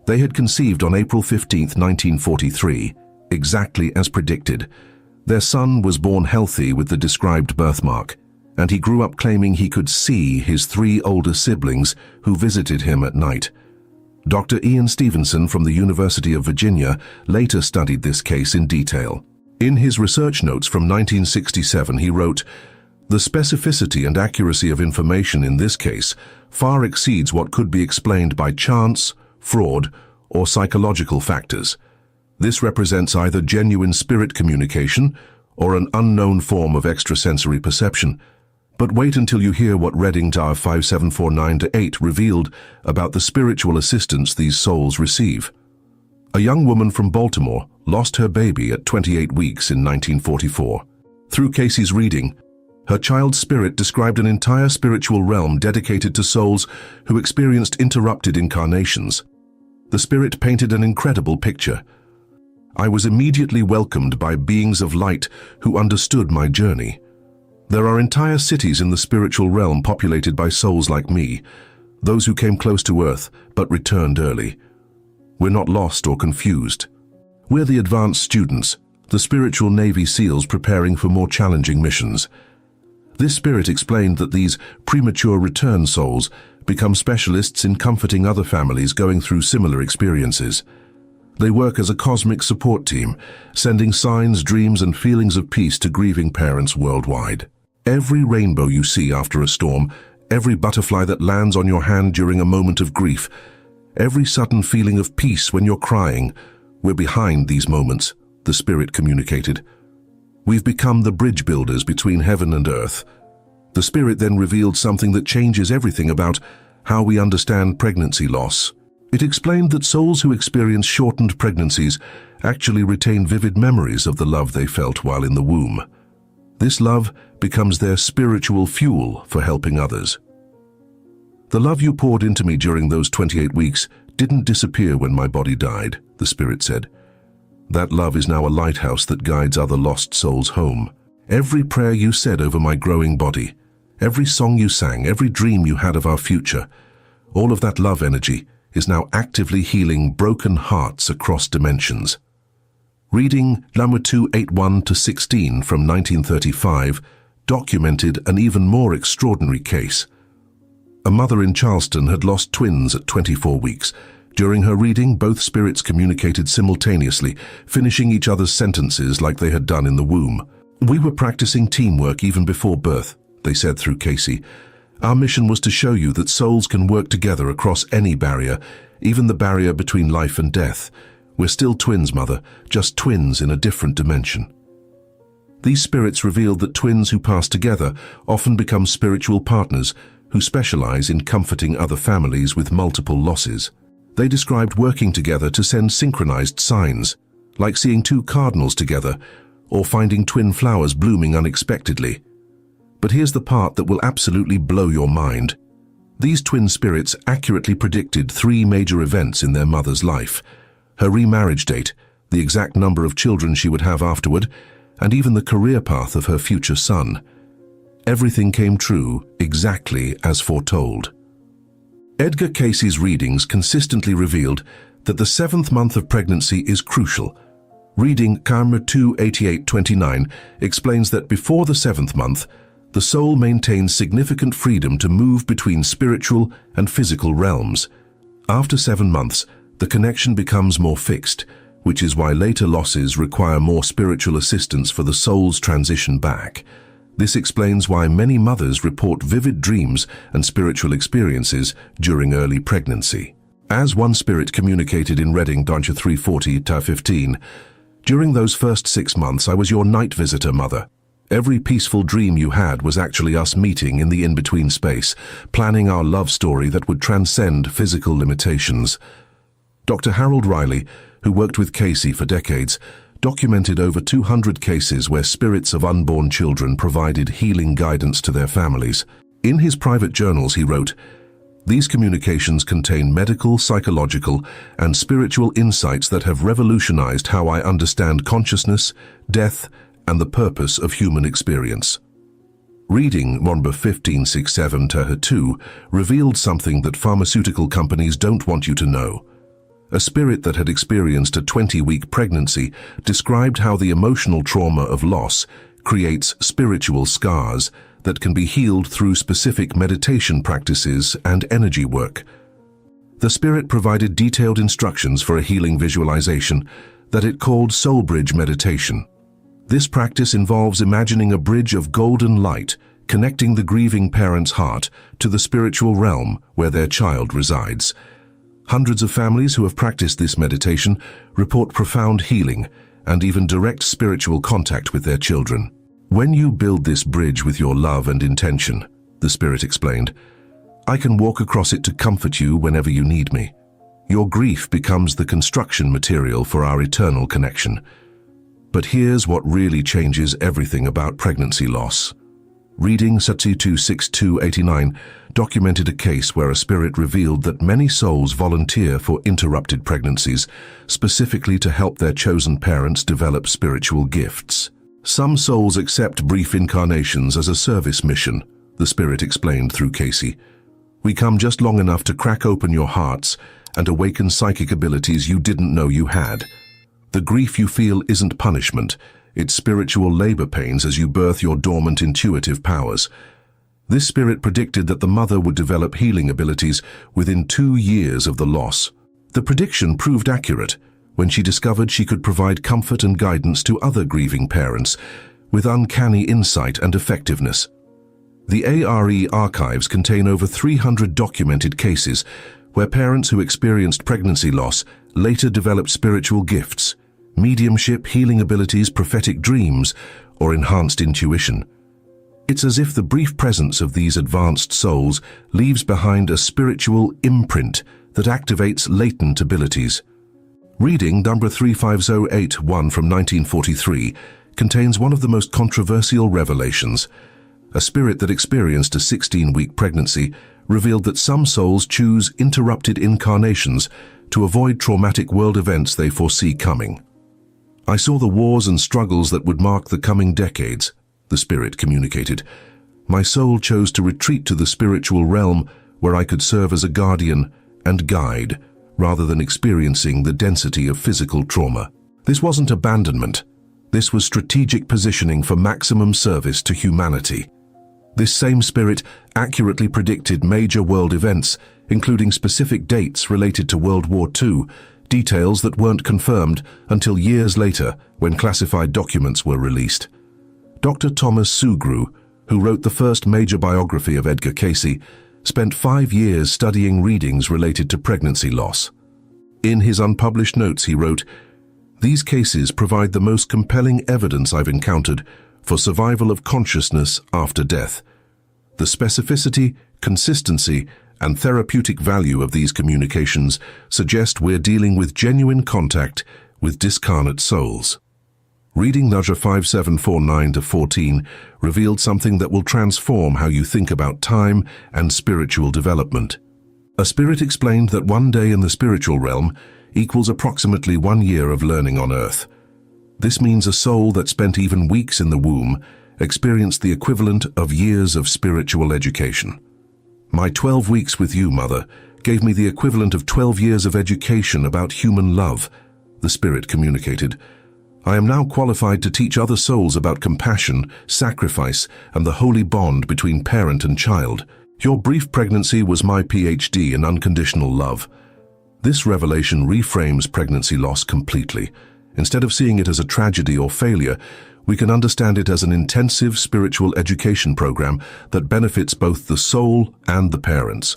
They had conceived on April 15, 1943, exactly as predicted. Their son was born healthy with the described birthmark, and he grew up claiming he could see his 3 older siblings who visited him at night. Dr. Ian Stevenson from the University of Virginia later studied this case in detail. In his research notes from 1967, he wrote, "The specificity and accuracy of information in this case far exceeds what could be explained by chance, fraud, or psychological factors. This represents either genuine spirit communication or an unknown form of extrasensory perception. But wait until you hear what Reading Tower 5749-8 revealed about the spiritual assistance these souls receive." A young woman from Baltimore lost her baby at 28 weeks in 1944. Through Cayce's reading, her child's spirit described an entire spiritual realm dedicated to souls who experienced interrupted incarnations. The spirit painted an incredible picture. "I was immediately welcomed by beings of light who understood my journey. There are entire cities in the spiritual realm populated by souls like me, those who came close to Earth but returned early. We're not lost or confused. We're the advanced students, the spiritual Navy SEALs preparing for more challenging missions." This spirit explained that these premature return souls become specialists in comforting other families going through similar experiences. They work as a cosmic support team, sending signs, dreams, and feelings of peace to grieving parents worldwide. Every rainbow you see after a storm, every butterfly that lands on your hand during a moment of grief, every sudden feeling of peace when you're crying, we're behind these moments, the Spirit communicated. We've become the bridge builders between heaven and earth. The Spirit then revealed something that changes everything about how we understand pregnancy loss. It explained that souls who experience shortened pregnancies actually retain vivid memories of the love they felt while in the womb. This love becomes their spiritual fuel for helping others. The love you poured into me during those 28 weeks didn't disappear when my body died, the Spirit said. That love is now a lighthouse that guides other lost souls home. Every prayer you said over my growing body, every song you sang, every dream you had of our future, all of that love energy is now actively healing broken hearts across dimensions. Reading Number 281-16 from 1935 documented an even more extraordinary case. A mother in Charleston had lost twins at 24 weeks. During her reading, both spirits communicated simultaneously, finishing each other's sentences like they had done in the womb. "We were practicing teamwork even before birth," they said through Cayce. "Our mission was to show you that souls can work together across any barrier, even the barrier between life and death. We're still twins, Mother, just twins in a different dimension." These spirits revealed that twins who pass together often become spiritual partners who specialize in comforting other families with multiple losses. They described working together to send synchronized signs, like seeing two cardinals together or finding twin flowers blooming unexpectedly. But here's the part that will absolutely blow your mind. These twin spirits accurately predicted 3 major events in their mother's life: her remarriage date, the exact number of children she would have afterward, and even the career path of her future son. Everything came true exactly as foretold. Edgar Cayce's readings consistently revealed that the 7th month of pregnancy is crucial. Reading Karma 288-29 explains that before the 7th month, the soul maintains significant freedom to move between spiritual and physical realms. After 7 months, the connection becomes more fixed, which is why later losses require more spiritual assistance for the soul's transition back. This explains why many mothers report vivid dreams and spiritual experiences during early pregnancy. As one spirit communicated in Reading Dancha 340-15, "During those first 6 months I was your night visitor, Mother. Every peaceful dream you had was actually us meeting in the in-between space, planning our love story that would transcend physical limitations." Dr. Harold Riley, who worked with Cayce for decades, documented over 200 cases where spirits of unborn children provided healing guidance to their families. In his private journals, he wrote, "These communications contain medical, psychological, and spiritual insights that have revolutionized how I understand consciousness, death, and the purpose of human experience." Reading Number 1567-2 revealed something that pharmaceutical companies don't want you to know. A spirit that had experienced a 20-week pregnancy described how the emotional trauma of loss creates spiritual scars that can be healed through specific meditation practices and energy work. The spirit provided detailed instructions for a healing visualization that it called Soul Bridge meditation. This practice involves imagining a bridge of golden light connecting the grieving parent's heart to the spiritual realm where their child resides. Hundreds of families who have practiced this meditation report profound healing and even direct spiritual contact with their children. "When you build this bridge with your love and intention," the spirit explained, "I can walk across it to comfort you whenever you need me. Your grief becomes the construction material for our eternal connection." But here's what really changes everything about pregnancy loss. Reading Satsi 262-89 documented a case where a spirit revealed that many souls volunteer for interrupted pregnancies, specifically to help their chosen parents develop spiritual gifts. Some souls accept brief incarnations as a service mission, the spirit explained through Cayce. "We come just long enough to crack open your hearts and awaken psychic abilities you didn't know you had. The grief you feel isn't punishment. It's spiritual labor pains as you birth your dormant intuitive powers. This spirit predicted that the mother would develop healing abilities within 2 years of the loss. The prediction proved accurate when she discovered she could provide comfort and guidance to other grieving parents with uncanny insight and effectiveness. The ARE archives contain over 300 documented cases where parents who experienced pregnancy loss later developed spiritual gifts, mediumship, healing abilities, prophetic dreams, or enhanced intuition. It's as if the brief presence of these advanced souls leaves behind a spiritual imprint that activates latent abilities. Reading number 35081 from 1943 contains one of the most controversial revelations. A spirit that experienced a 16-week pregnancy revealed that some souls choose interrupted incarnations to avoid traumatic world events they foresee coming. "I saw the wars and struggles that would mark the coming decades," the spirit communicated. "My soul chose to retreat to the spiritual realm where I could serve as a guardian and guide, rather than experiencing the density of physical trauma." This wasn't abandonment. This was strategic positioning for maximum service to humanity. This same spirit accurately predicted major world events, including specific dates related to World War II, details that weren't confirmed until years later when classified documents were released. Dr. Thomas Sugrue, who wrote the first major biography of Edgar Cayce, spent 5 years studying readings related to pregnancy loss. In his unpublished notes he wrote, "These cases provide the most compelling evidence I've encountered for survival of consciousness after death. The specificity, consistency, and therapeutic value of these communications suggest we're dealing with genuine contact with discarnate souls." Reading Nudger 5749-14 revealed something that will transform how you think about time and spiritual development. A spirit explained that one day in the spiritual realm equals approximately 1 year of learning on Earth. This means a soul that spent even weeks in the womb experienced the equivalent of years of spiritual education. "My 12 weeks with you, Mother, gave me the equivalent of 12 years of education about human love," the spirit communicated. "I am now qualified to teach other souls about compassion, sacrifice, and the holy bond between parent and child. Your brief pregnancy was my PhD in unconditional love." This revelation reframes pregnancy loss completely. Instead of seeing it as a tragedy or failure, we can understand it as an intensive spiritual education program that benefits both the soul and the parents.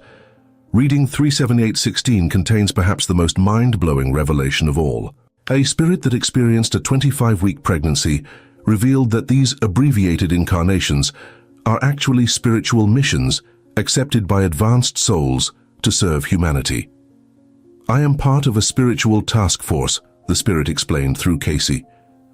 Reading 37816 contains perhaps the most mind-blowing revelation of all. A spirit that experienced a 25-week pregnancy revealed that these abbreviated incarnations are actually spiritual missions accepted by advanced souls to serve humanity. "I am part of a spiritual task force," the spirit explained through Cayce.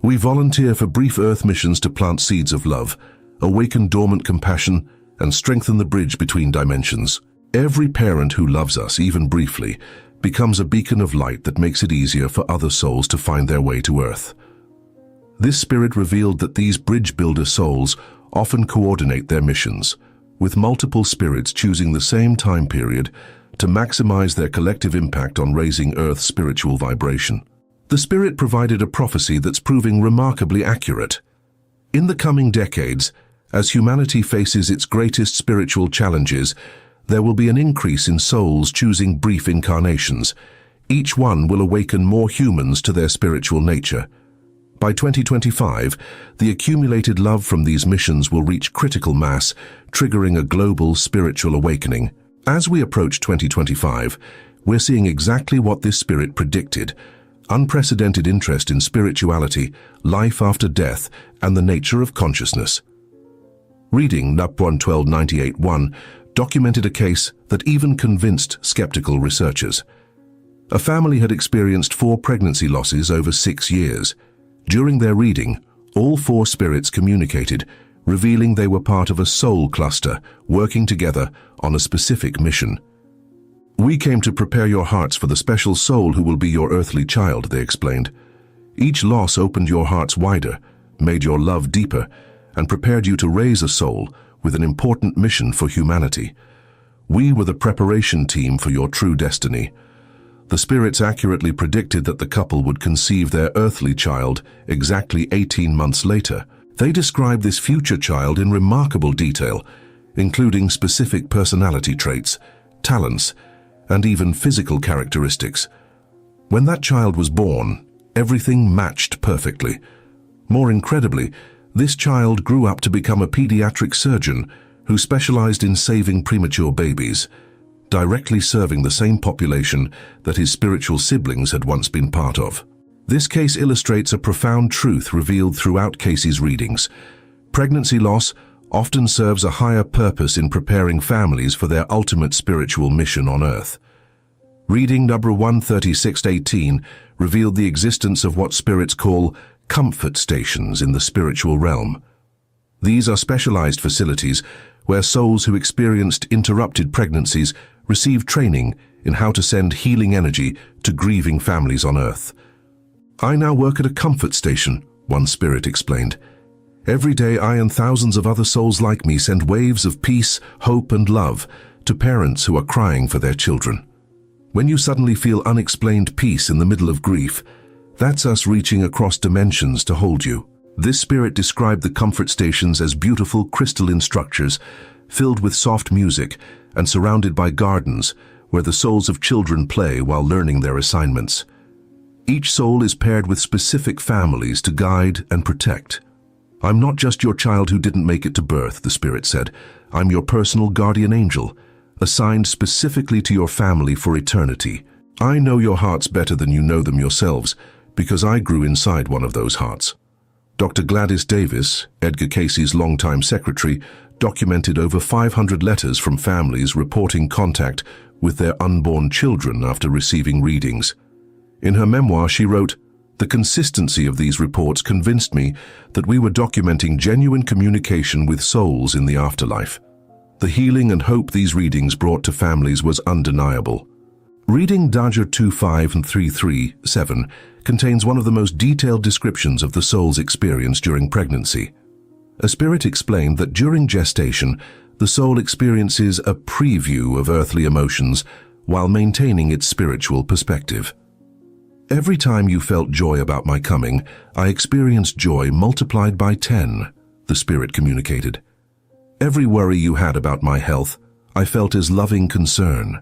"We volunteer for brief Earth missions to plant seeds of love, awaken dormant compassion, and strengthen the bridge between dimensions. Every parent who loves us, even briefly, becomes a beacon of light that makes it easier for other souls to find their way to Earth." This spirit revealed that these bridge builder souls often coordinate their missions, with multiple spirits choosing the same time period to maximize their collective impact on raising Earth's spiritual vibration. The spirit provided a prophecy that's proving remarkably accurate. In the coming decades, as humanity faces its greatest spiritual challenges, there will be an increase in souls choosing brief incarnations. Each one will awaken more humans to their spiritual nature. By 2025, the accumulated love from these missions will reach critical mass, triggering a global spiritual awakening. As we approach 2025, we're seeing exactly what this spirit predicted: unprecedented interest in spirituality, life after death, and the nature of consciousness. Reading NUP 11298-1 documented a case that even convinced skeptical researchers. A family had experienced 4 pregnancy losses over 6 years. During their reading, all 4 spirits communicated, revealing they were part of a soul cluster working together on a specific mission. "We came to prepare your hearts for the special soul who will be your earthly child," they explained. "Each loss opened your hearts wider, made your love deeper, and prepared you to raise a soul with an important mission for humanity. We were the preparation team for your true destiny." The spirits accurately predicted that the couple would conceive their earthly child exactly 18 months later. They described this future child in remarkable detail, including specific personality traits, talents, and even physical characteristics. When that child was born, everything matched perfectly. More incredibly, this child grew up to become a pediatric surgeon who specialized in saving premature babies, directly serving the same population that his spiritual siblings had once been part of. This case illustrates a profound truth revealed throughout Cayce's readings. Pregnancy loss often serves a higher purpose in preparing families for their ultimate spiritual mission on Earth. Reading number 13618 revealed the existence of what spirits call comfort stations in the spiritual realm. These are specialized facilities where souls who experienced interrupted pregnancies receive training in how to send healing energy to grieving families on Earth. "I now work at a comfort station," one spirit explained. "Every day I and thousands of other souls like me send waves of peace, hope, and love to parents who are crying for their children. When you suddenly feel unexplained peace in the middle of grief, that's us reaching across dimensions to hold you." This spirit described the comfort stations as beautiful crystalline structures filled with soft music and surrounded by gardens where the souls of children play while learning their assignments. Each soul is paired with specific families to guide and protect. "I'm not just your child who didn't make it to birth," the spirit said. "I'm your personal guardian angel, assigned specifically to your family for eternity. I know your hearts better than you know them yourselves, because I grew inside one of those hearts." Dr. Gladys Davis, Edgar Cayce's longtime secretary, documented over 500 letters from families reporting contact with their unborn children after receiving readings. In her memoir, she wrote, "The consistency of these reports convinced me that we were documenting genuine communication with souls in the afterlife. The healing and hope these readings brought to families was undeniable." Reading Daja 25 and 337 contains one of the most detailed descriptions of the soul's experience during pregnancy. A spirit explained that during gestation, the soul experiences a preview of earthly emotions while maintaining its spiritual perspective. "Every time you felt joy about my coming, I experienced joy multiplied by 10, the spirit communicated. "Every worry you had about my health, I felt as loving concern.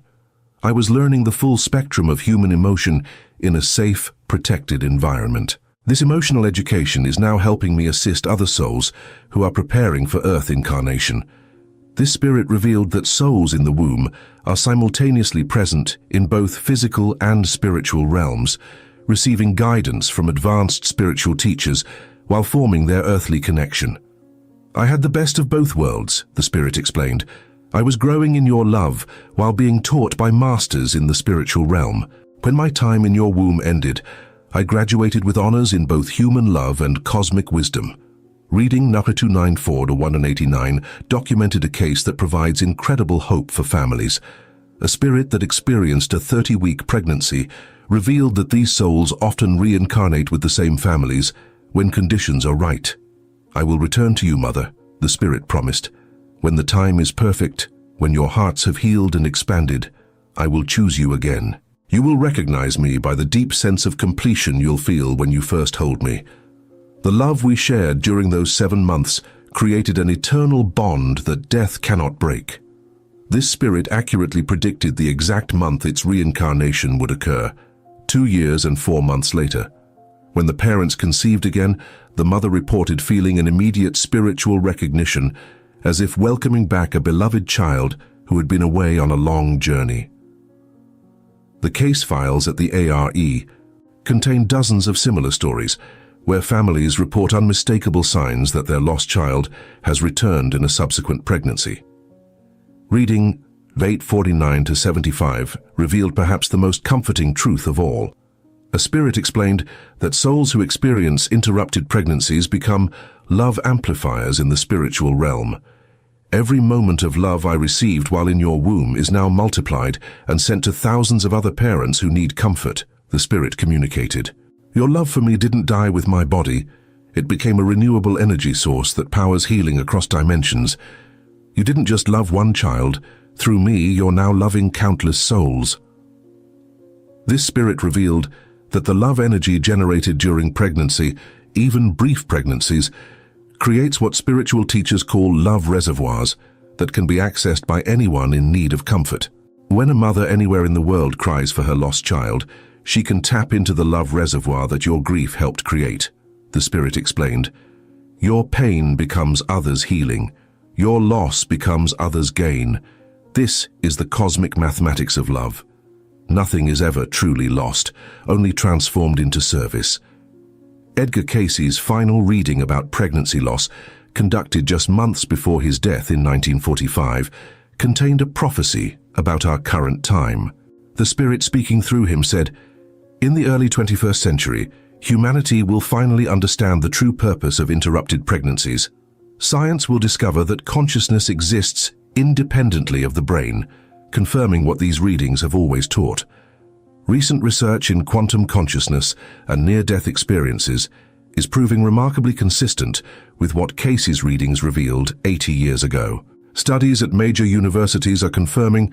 I was learning the full spectrum of human emotion in a safe, protected environment. This emotional education is now helping me assist other souls who are preparing for Earth incarnation." This spirit revealed that souls in the womb are simultaneously present in both physical and spiritual realms, receiving guidance from advanced spiritual teachers while forming their earthly connection. "I had the best of both worlds," the spirit explained. "I was growing in your love while being taught by masters in the spiritual realm. When my time in your womb ended, I graduated with honors in both human love and cosmic wisdom." Reading number 294 to 189 documented a case that provides incredible hope for families. A spirit that experienced a 30-week pregnancy revealed that these souls often reincarnate with the same families when conditions are right. "I will return to you, Mother," the spirit promised. "When the time is perfect, when your hearts have healed and expanded, I will choose you again. You will recognize me by the deep sense of completion you'll feel when you first hold me." The love we shared during those 7 months created an eternal bond that death cannot break. This spirit accurately predicted the exact month its reincarnation would occur, 2 years and 4 months later. When the parents conceived again, the mother reported feeling an immediate spiritual recognition, as if welcoming back a beloved child who had been away on a long journey. The case files at the ARE contain dozens of similar stories, where families report unmistakable signs that their lost child has returned in a subsequent pregnancy. Reading 849 to 75 revealed perhaps the most comforting truth of all. A spirit explained that souls who experience interrupted pregnancies become love amplifiers in the spiritual realm. "Every moment of love I received while in your womb is now multiplied and sent to thousands of other parents who need comfort," the spirit communicated. "Your love for me didn't die with my body. It became a renewable energy source that powers healing across dimensions. You didn't just love one child. Through me, you're now loving countless souls." This spirit revealed that the love energy generated during pregnancy, even brief pregnancies, creates what spiritual teachers call love reservoirs that can be accessed by anyone in need of comfort. When a mother anywhere in the world cries for her lost child, she can tap into the love reservoir that your grief helped create. The Spirit explained, "Your pain becomes others' healing. Your loss becomes others' gain. This is the cosmic mathematics of love. Nothing is ever truly lost, only transformed into service." Edgar Cayce's final reading about pregnancy loss, conducted just months before his death in 1945, contained a prophecy about our current time. The Spirit speaking through him said, "In the early 21st century, humanity will finally understand the true purpose of interrupted pregnancies. Science will discover that consciousness exists independently of the brain, confirming what these readings have always taught. Recent research in quantum consciousness and near-death experiences is proving remarkably consistent with what Cayce's readings revealed 80 years ago. Studies at major universities are confirming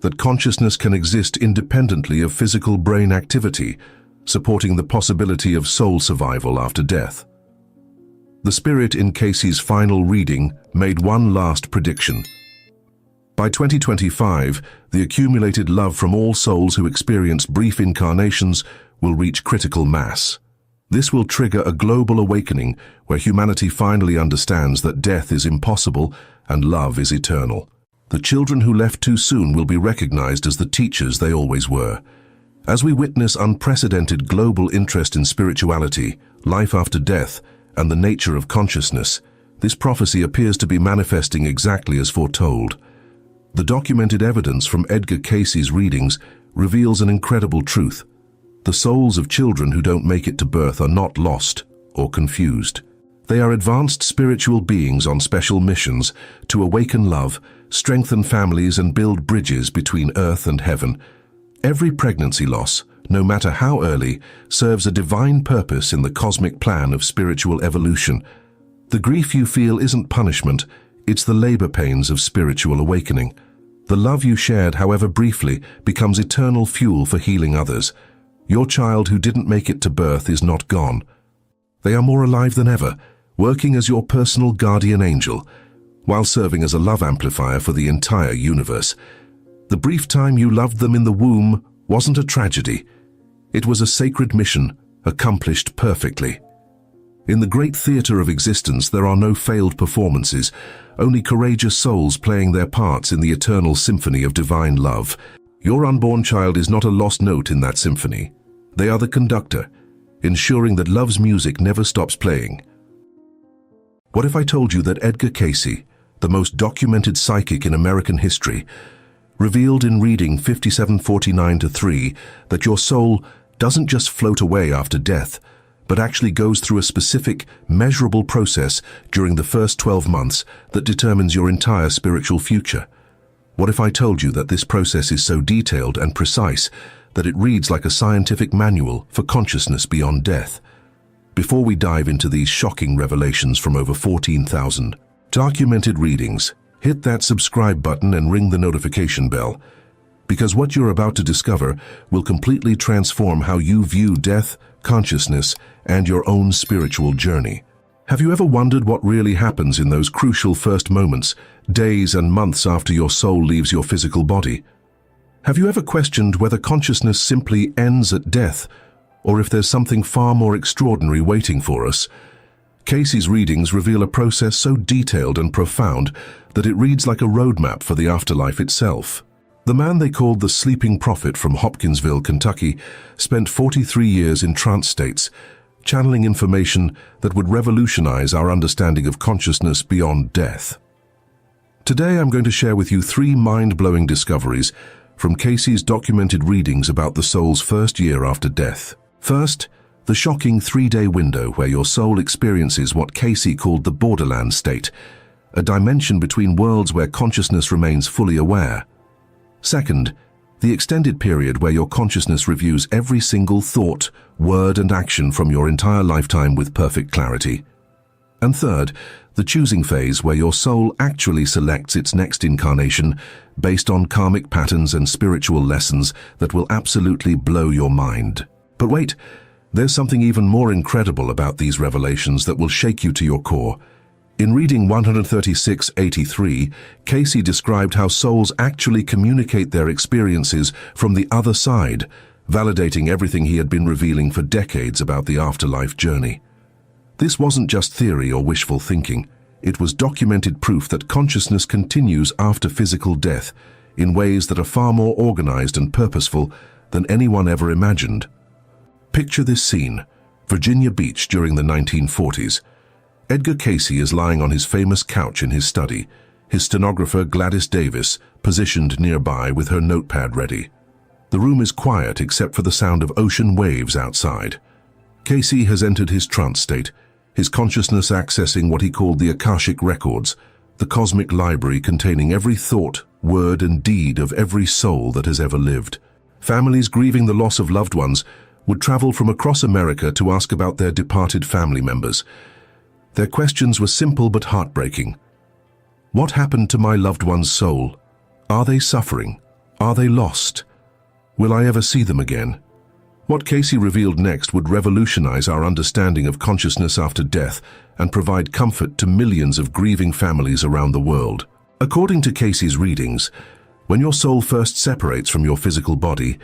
that consciousness can exist independently of physical brain activity, supporting the possibility of soul survival after death." The Spirit in Cayce's final reading made one last prediction. By 2025, the accumulated love from all souls who experienced brief incarnations will reach critical mass. This will trigger a global awakening where humanity finally understands that death is impossible and love is eternal. The children who left too soon will be recognized as the teachers they always were. As we witness unprecedented global interest in spirituality, life after death, and the nature of consciousness, this prophecy appears to be manifesting exactly as foretold. The documented evidence from Edgar Cayce's readings reveals an incredible truth. The souls of children who don't make it to birth are not lost or confused. They are advanced spiritual beings on special missions to awaken love, strengthen families, and build bridges between earth and heaven. Every pregnancy loss, no matter how early, serves a divine purpose in the cosmic plan of spiritual evolution. The grief you feel isn't punishment, it's the labor pains of spiritual awakening. The love you shared, however briefly, becomes eternal fuel for healing others. Your child who didn't make it to birth is not gone. They are more alive than ever, working as your personal guardian angel, while serving as a love amplifier for the entire universe. The brief time you loved them in the womb wasn't a tragedy. It was a sacred mission, accomplished perfectly. In the great theater of existence, there are no failed performances, only courageous souls playing their parts in the eternal symphony of divine love. Your unborn child is not a lost note in that symphony. They are the conductor, ensuring that love's music never stops playing. What if I told you that Edgar Cayce, the most documented psychic in American history, revealed in reading 5749-3 that your soul doesn't just float away after death, but actually goes through a specific, measurable process during the first 12 months that determines your entire spiritual future? What if I told you that this process is so detailed and precise that it reads like a scientific manual for consciousness beyond death? Before we dive into these shocking revelations from over 14,000 documented readings, hit that subscribe button and ring the notification bell, because what you're about to discover will completely transform how you view death, consciousness, and your own spiritual journey. Have you ever wondered what really happens in those crucial first moments, days and months after your soul leaves your physical body? Have you ever questioned whether consciousness simply ends at death, or if there's something far more extraordinary waiting for us? Cayce's readings reveal a process so detailed and profound that it reads like a roadmap for the afterlife itself. The man they called the Sleeping Prophet from Hopkinsville, Kentucky, spent 43 years in trance states, channeling information that would revolutionize our understanding of consciousness beyond death. Today I'm going to share with you 3 mind-blowing discoveries from Cayce's documented readings about the soul's first year after death. First, the shocking 3-day window where your soul experiences what Cayce called the borderland state, a dimension between worlds where consciousness remains fully aware. Second, the extended period where your consciousness reviews every single thought, word, and action from your entire lifetime with perfect clarity. And third, the choosing phase where your soul actually selects its next incarnation based on karmic patterns and spiritual lessons that will absolutely blow your mind. But wait, there's something even more incredible about these revelations that will shake you to your core. In reading 13683, Cayce described how souls actually communicate their experiences from the other side, validating everything he had been revealing for decades about the afterlife journey. This wasn't just theory or wishful thinking. It was documented proof that consciousness continues after physical death in ways that are far more organized and purposeful than anyone ever imagined. Picture this scene: Virginia Beach during the 1940s. Edgar Cayce is lying on his famous couch in his study, his stenographer Gladys Davis positioned nearby with her notepad ready. The room is quiet except for the sound of ocean waves outside. Cayce has entered his trance state, his consciousness accessing what he called the Akashic Records, the cosmic library containing every thought, word, and deed of every soul that has ever lived. Families grieving the loss of loved ones would travel from across America to ask about their departed family members. Their questions were simple but heartbreaking. What happened to my loved one's soul? Are they suffering? Are they lost? Will I ever see them again? What Cayce revealed next would revolutionize our understanding of consciousness after death and provide comfort to millions of grieving families around the world. According to Cayce's readings, when your soul first separates from your physical body,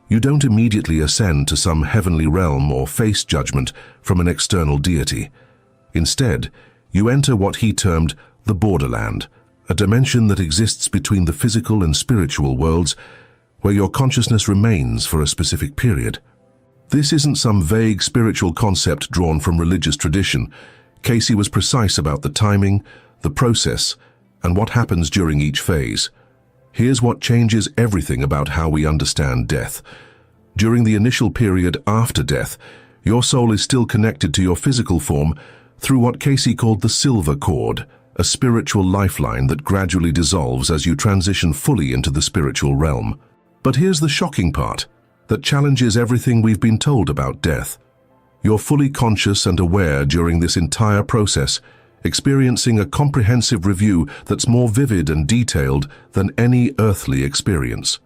you don't immediately ascend to some heavenly realm or face judgment from an external deity. Instead, you enter what he termed the borderland, a dimension that exists between the physical and spiritual worlds, where your consciousness remains for a specific period. This isn't some vague spiritual concept drawn from religious tradition. Cayce was precise about the timing, the process, and what happens during each phase. Here's what changes everything about how we understand death. During the initial period after death, your soul is still connected to your physical form through what Cayce called the silver cord, a spiritual lifeline that gradually dissolves as you transition fully into the spiritual realm. But here's the shocking part that challenges everything we've been told about death. You're fully conscious and aware during this entire process, experiencing a comprehensive review that's more vivid and detailed than any earthly experience.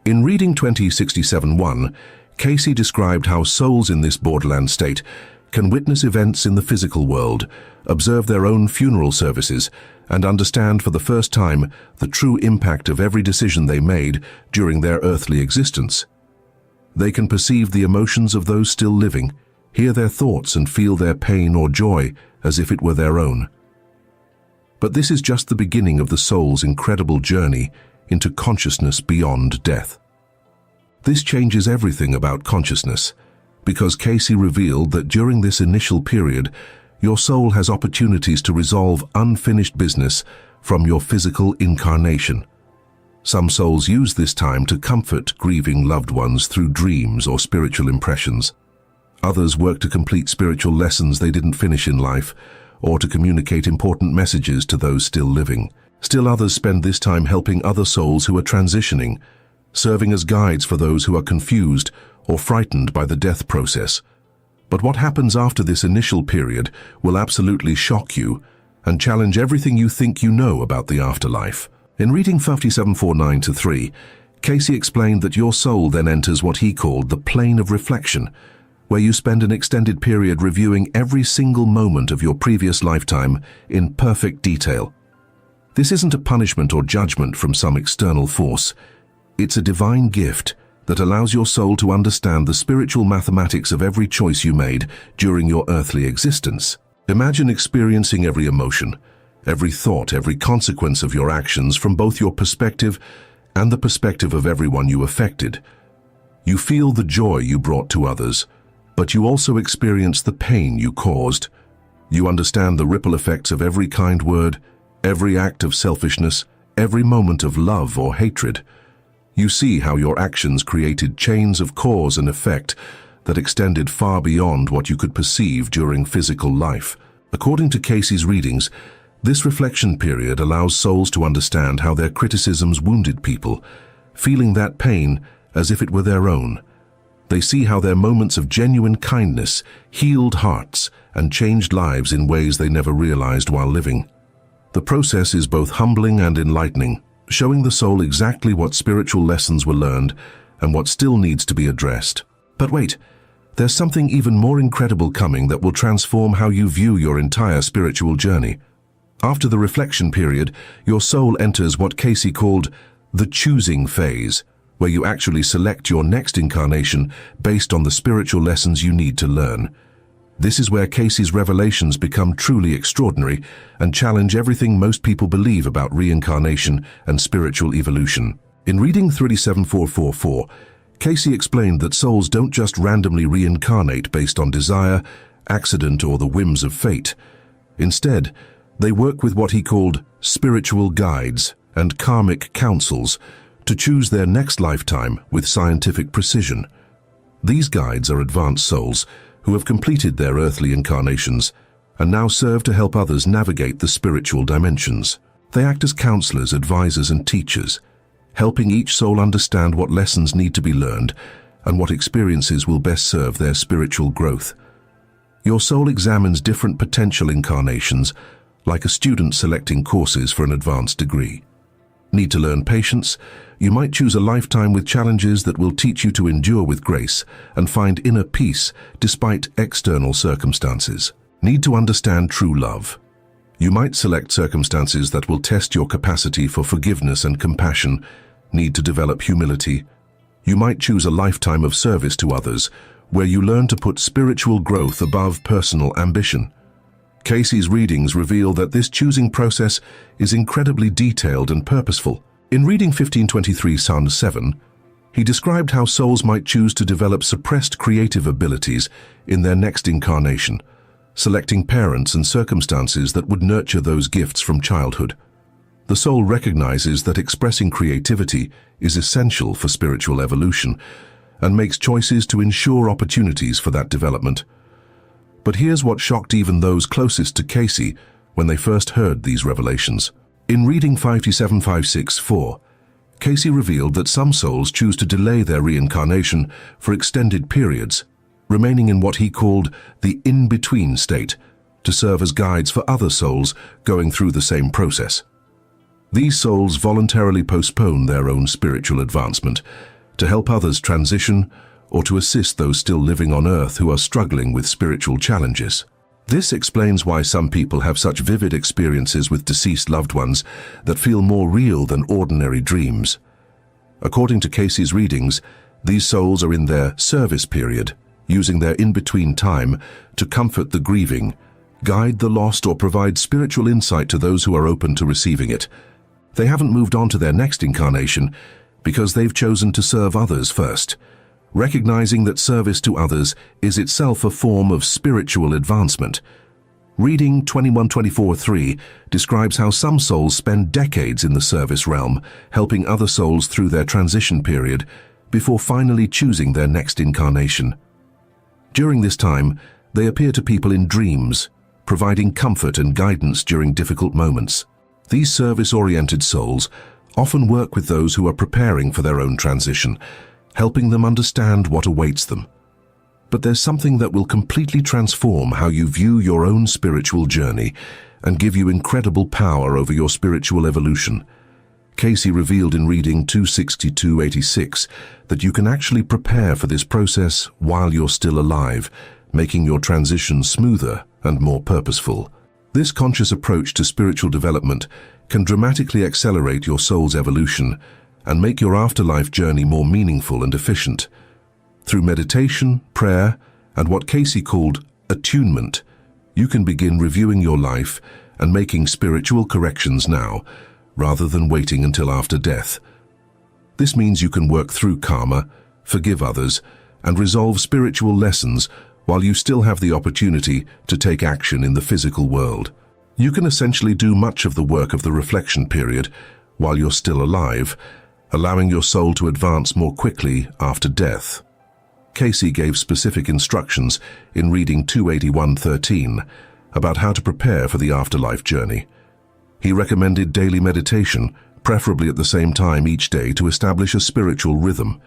In reading 2067-1, Cayce described how souls in this borderland state can witness events in the physical world, observe their own funeral services, and understand for the first time the true impact of every decision they made during their earthly existence. They can perceive the emotions of those still living, hear their thoughts and feel their pain or joy as if it were their own. But this is just the beginning of the soul's incredible journey into consciousness beyond death. This changes everything about consciousness, because Cayce revealed that during this initial period, your soul has opportunities to resolve unfinished business from your physical incarnation. Some souls use this time to comfort grieving loved ones through dreams or spiritual impressions. Others work to complete spiritual lessons they didn't finish in life, or to communicate important messages to those still living. Still others spend this time helping other souls who are transitioning, serving as guides for those who are confused or frightened by the death process. But what happens after this initial period will absolutely shock you and challenge everything you think you know about the afterlife. In reading 5749-3, Cayce explained that your soul then enters what he called the plane of reflection, where you spend an extended period reviewing every single moment of your previous lifetime in perfect detail. This isn't a punishment or judgment from some external force. It's a divine gift that allows your soul to understand the spiritual mathematics of every choice you made during your earthly existence. Imagine experiencing every emotion, every thought, every consequence of your actions from both your perspective and the perspective of everyone you affected. You feel the joy you brought to others, but you also experience the pain you caused. You understand the ripple effects of every kind word, every act of selfishness, every moment of love or hatred. You see how your actions created chains of cause and effect that extended far beyond what you could perceive during physical life. According to Cayce's readings, this reflection period allows souls to understand how their criticisms wounded people, feeling that pain as if it were their own. They see how their moments of genuine kindness healed hearts and changed lives in ways they never realized while living. The process is both humbling and enlightening, showing the soul exactly what spiritual lessons were learned and what still needs to be addressed. But wait, there's something even more incredible coming that will transform how you view your entire spiritual journey. After the reflection period, your soul enters what Cayce called the choosing phase, where you actually select your next incarnation based on the spiritual lessons you need to learn. This is where Cayce's revelations become truly extraordinary and challenge everything most people believe about reincarnation and spiritual evolution. In reading 37444, Cayce explained that souls don't just randomly reincarnate based on desire, accident, or the whims of fate. Instead, they work with what he called spiritual guides and karmic councils to choose their next lifetime with scientific precision. These guides are advanced souls who have completed their earthly incarnations and now serve to help others navigate the spiritual dimensions. They act as counselors, advisors, and teachers, helping each soul understand what lessons need to be learned and what experiences will best serve their spiritual growth. Your soul examines different potential incarnations, like a student selecting courses for an advanced degree. Need to learn patience? You might choose a lifetime with challenges that will teach you to endure with grace and find inner peace despite external circumstances. Need to understand true love? You might select circumstances that will test your capacity for forgiveness and compassion. Need to develop humility? You might choose a lifetime of service to others, where you learn to put spiritual growth above personal ambition. Cayce's readings reveal that this choosing process is incredibly detailed and purposeful. In reading 1523 Psalm 7, he described how souls might choose to develop suppressed creative abilities in their next incarnation, selecting parents and circumstances that would nurture those gifts from childhood. The soul recognizes that expressing creativity is essential for spiritual evolution and makes choices to ensure opportunities for that development. But here's what shocked even those closest to Cayce when they first heard these revelations. In reading 57564, Cayce revealed that some souls choose to delay their reincarnation for extended periods, remaining in what he called the in-between state, to serve as guides for other souls going through the same process. These souls voluntarily postpone their own spiritual advancement to help others transition or to assist those still living on earth who are struggling with spiritual challenges. This explains why some people have such vivid experiences with deceased loved ones that feel more real than ordinary dreams. According to Cayce's readings, these souls are in their service period, using their in-between time to comfort the grieving, guide the lost, or provide spiritual insight to those who are open to receiving it. They haven't moved on to their next incarnation because they've chosen to serve others first, recognizing that service to others is itself a form of spiritual advancement. Reading 2124-3 describes how some souls spend decades in the service realm, helping other souls through their transition period before finally choosing their next incarnation. During this time, they appear to people in dreams, providing comfort and guidance during difficult moments. These service-oriented souls often work with those who are preparing for their own transition, helping them understand what awaits them. But there's something that will completely transform how you view your own spiritual journey and give you incredible power over your spiritual evolution. Cayce revealed in reading 26286 that you can actually prepare for this process while you're still alive, making your transition smoother and more purposeful. This conscious approach to spiritual development can dramatically accelerate your soul's evolution and make your afterlife journey more meaningful and efficient. Through meditation, prayer, and what Cayce called attunement, you can begin reviewing your life and making spiritual corrections now, rather than waiting until after death. This means you can work through karma, forgive others, and resolve spiritual lessons while you still have the opportunity to take action in the physical world. You can essentially do much of the work of the reflection period while you're still alive, allowing your soul to advance more quickly after death. Cayce gave specific instructions in reading 28113 about how to prepare for the afterlife journey. He recommended daily meditation, preferably at the same time each day, to establish a spiritual rhythm.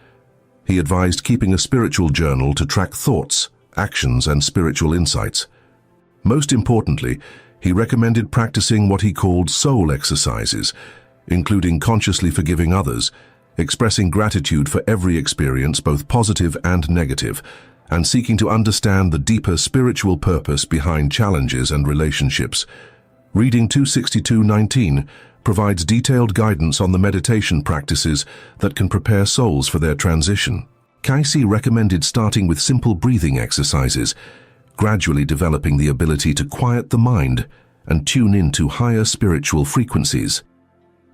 He advised keeping a spiritual journal to track thoughts, actions, and spiritual insights. Most importantly, he recommended practicing what he called soul exercises, including consciously forgiving others, expressing gratitude for every experience, both positive and negative, and seeking to understand the deeper spiritual purpose behind challenges and relationships. Reading 262:19 provides detailed guidance on the meditation practices that can prepare souls for their transition. Cayce recommended starting with simple breathing exercises, gradually developing the ability to quiet the mind and tune into higher spiritual frequencies.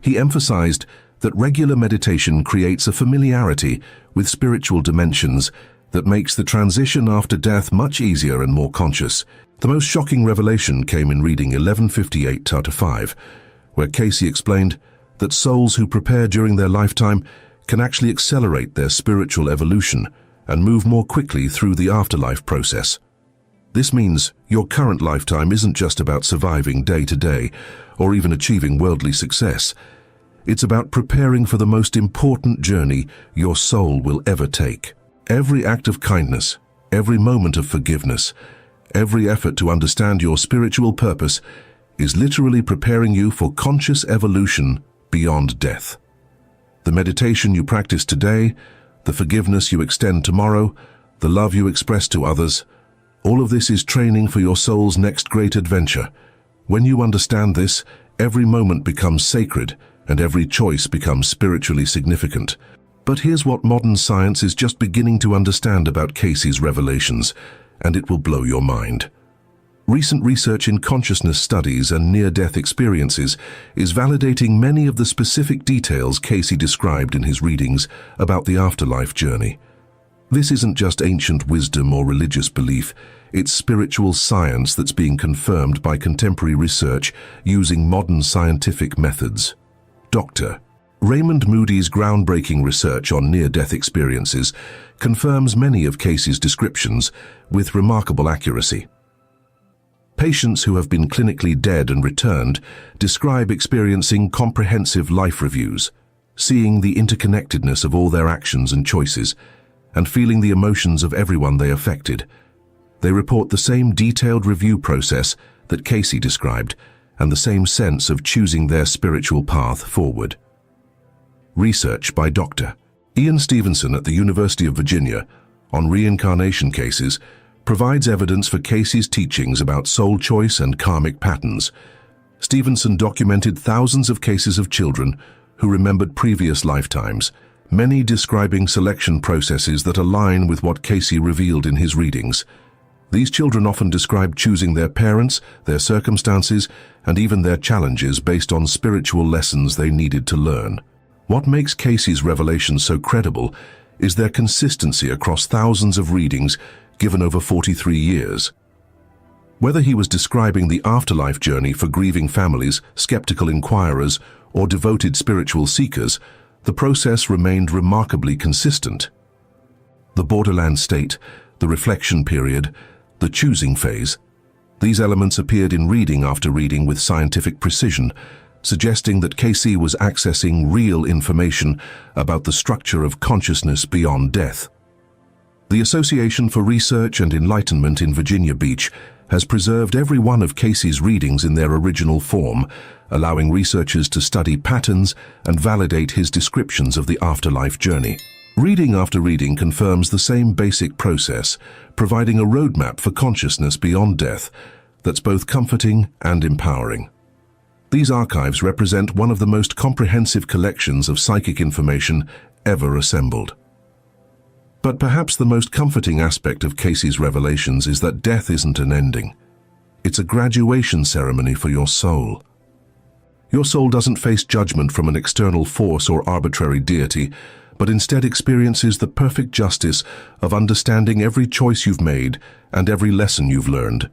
He emphasized that regular meditation creates a familiarity with spiritual dimensions that makes the transition after death much easier and more conscious. The most shocking revelation came in reading 1158-5, where Cayce explained that souls who prepare during their lifetime can actually accelerate their spiritual evolution and move more quickly through the afterlife process. This means your current lifetime isn't just about surviving day to day or even achieving worldly success. It's about preparing for the most important journey your soul will ever take. Every act of kindness, every moment of forgiveness, every effort to understand your spiritual purpose is literally preparing you for conscious evolution beyond death. The meditation you practice today, the forgiveness you extend tomorrow, the love you express to others, all of this is training for your soul's next great adventure. When you understand this, every moment becomes sacred and every choice becomes spiritually significant. But here's what modern science is just beginning to understand about Cayce's revelations, and it will blow your mind. Recent research in consciousness studies and near-death experiences is validating many of the specific details Cayce described in his readings about the afterlife journey. This isn't just ancient wisdom or religious belief, it's spiritual science that's being confirmed by contemporary research using modern scientific methods. Dr. Raymond Moody's groundbreaking research on near-death experiences confirms many of Cayce's descriptions with remarkable accuracy. Patients who have been clinically dead and returned describe experiencing comprehensive life reviews, seeing the interconnectedness of all their actions and choices, and feeling the emotions of everyone they affected. They report the same detailed review process that Cayce described, and the same sense of choosing their spiritual path forward. Research by Dr. Ian Stevenson at the University of Virginia on reincarnation cases provides evidence for Cayce's teachings about soul choice and karmic patterns. Stevenson documented thousands of cases of children who remembered previous lifetimes, many describing selection processes that align with what Cayce revealed in his readings. These children often describe choosing their parents, their circumstances, and even their challenges based on spiritual lessons they needed to learn. What makes Cayce's revelations so credible is their consistency across thousands of readings given over 43 years. Whether he was describing the afterlife journey for grieving families, skeptical inquirers, or devoted spiritual seekers, the process remained remarkably consistent. The borderland state, the reflection period, the choosing phase, these elements appeared in reading after reading with scientific precision, suggesting that Cayce was accessing real information about the structure of consciousness beyond death. The Association for Research and Enlightenment in Virginia Beach has preserved every one of Cayce's readings in their original form, allowing researchers to study patterns and validate his descriptions of the afterlife journey. Reading after reading confirms the same basic process, providing a roadmap for consciousness beyond death that's both comforting and empowering. These archives represent one of the most comprehensive collections of psychic information ever assembled. But perhaps the most comforting aspect of Cayce's revelations is that death isn't an ending. It's a graduation ceremony for your soul. Your soul doesn't face judgment from an external force or arbitrary deity, but instead experiences the perfect justice of understanding every choice you've made and every lesson you've learned.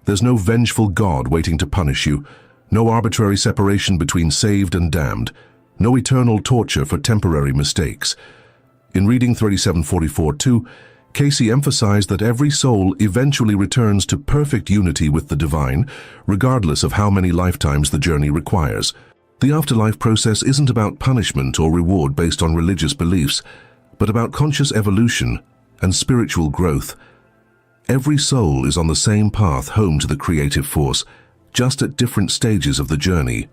There's no vengeful God waiting to punish you, no arbitrary separation between saved and damned, no eternal torture for temporary mistakes. In reading 3744-2, Cayce emphasized that every soul eventually returns to perfect unity with the divine, regardless of how many lifetimes the journey requires. The afterlife process isn't about punishment or reward based on religious beliefs, but about conscious evolution and spiritual growth. Every soul is on the same path home to the creative force, just at different stages of the journey.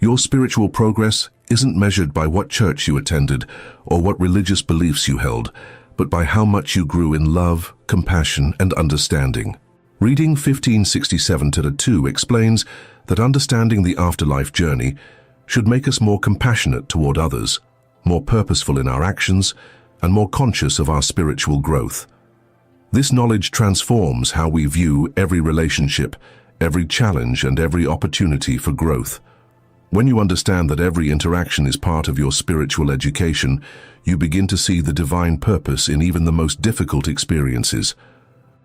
Your spiritual progress isn't measured by what church you attended or what religious beliefs you held, but by how much you grew in love, compassion, and understanding. Reading 1567-2 explains that understanding the afterlife journey should make us more compassionate toward others, more purposeful in our actions, and more conscious of our spiritual growth. This knowledge transforms how we view every relationship, every challenge, and every opportunity for growth. When you understand that every interaction is part of your spiritual education, you begin to see the divine purpose in even the most difficult experiences.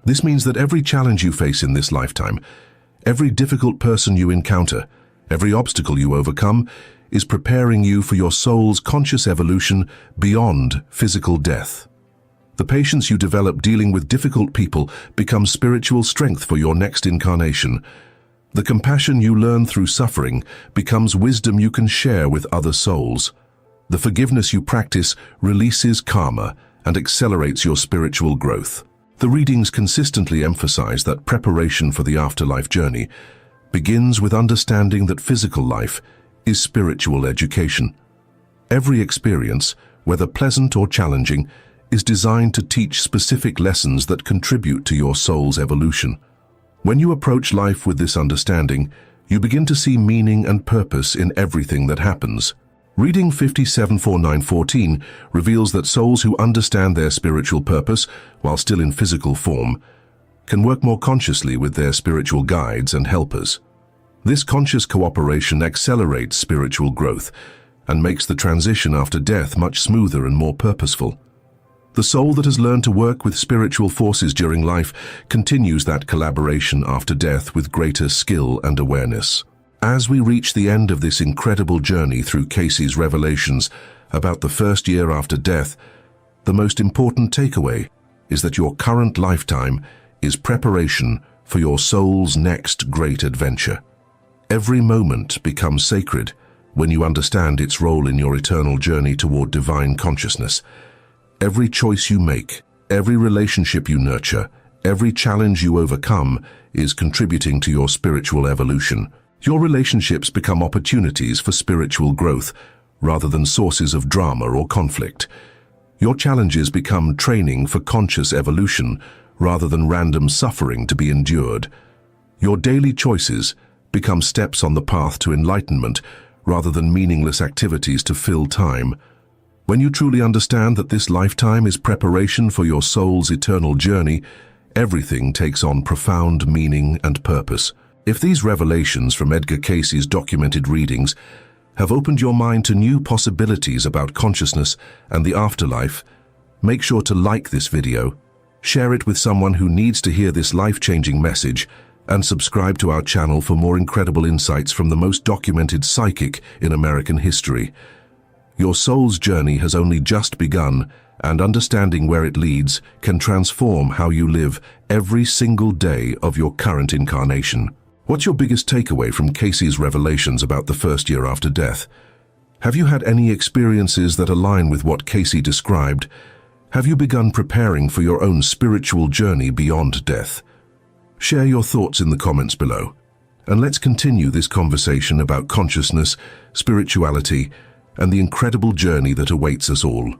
This means that every challenge you face in this lifetime, every difficult person you encounter, every obstacle you overcome, is preparing you for your soul's conscious evolution beyond physical death. The patience you develop dealing with difficult people becomes spiritual strength for your next incarnation. The compassion you learn through suffering becomes wisdom you can share with other souls. The forgiveness you practice releases karma and accelerates your spiritual growth. The readings consistently emphasize that preparation for the afterlife journey begins with understanding that physical life is spiritual education. Every experience, whether pleasant or challenging, is designed to teach specific lessons that contribute to your soul's evolution. When you approach life with this understanding, you begin to see meaning and purpose in everything that happens. Reading 57:9-14 reveals that souls who understand their spiritual purpose while still in physical form can work more consciously with their spiritual guides and helpers. This conscious cooperation accelerates spiritual growth and makes the transition after death much smoother and more purposeful. The soul that has learned to work with spiritual forces during life continues that collaboration after death with greater skill and awareness. As we reach the end of this incredible journey through Cayce's revelations about the first year after death, the most important takeaway is that your current lifetime is preparation for your soul's next great adventure. Every moment becomes sacred when you understand its role in your eternal journey toward divine consciousness. Every choice you make, every relationship you nurture, every challenge you overcome is contributing to your spiritual evolution. Your relationships become opportunities for spiritual growth rather than sources of drama or conflict. Your challenges become training for conscious evolution rather than random suffering to be endured. Your daily choices become steps on the path to enlightenment rather than meaningless activities to fill time. When you truly understand that this lifetime is preparation for your soul's eternal journey, everything takes on profound meaning and purpose. If these revelations from Edgar Cayce's documented readings have opened your mind to new possibilities about consciousness and the afterlife, make sure to like this video, share it with someone who needs to hear this life-changing message, and subscribe to our channel for more incredible insights from the most documented psychic in American history. Your soul's journey has only just begun, and understanding where it leads can transform how you live every single day of your current incarnation. What's your biggest takeaway from Cayce's revelations about the first year after death? Have you had any experiences that align with what Cayce described? Have you begun preparing for your own spiritual journey beyond death? Share your thoughts in the comments below, and let's continue this conversation about consciousness, spirituality, and the incredible journey that awaits us all.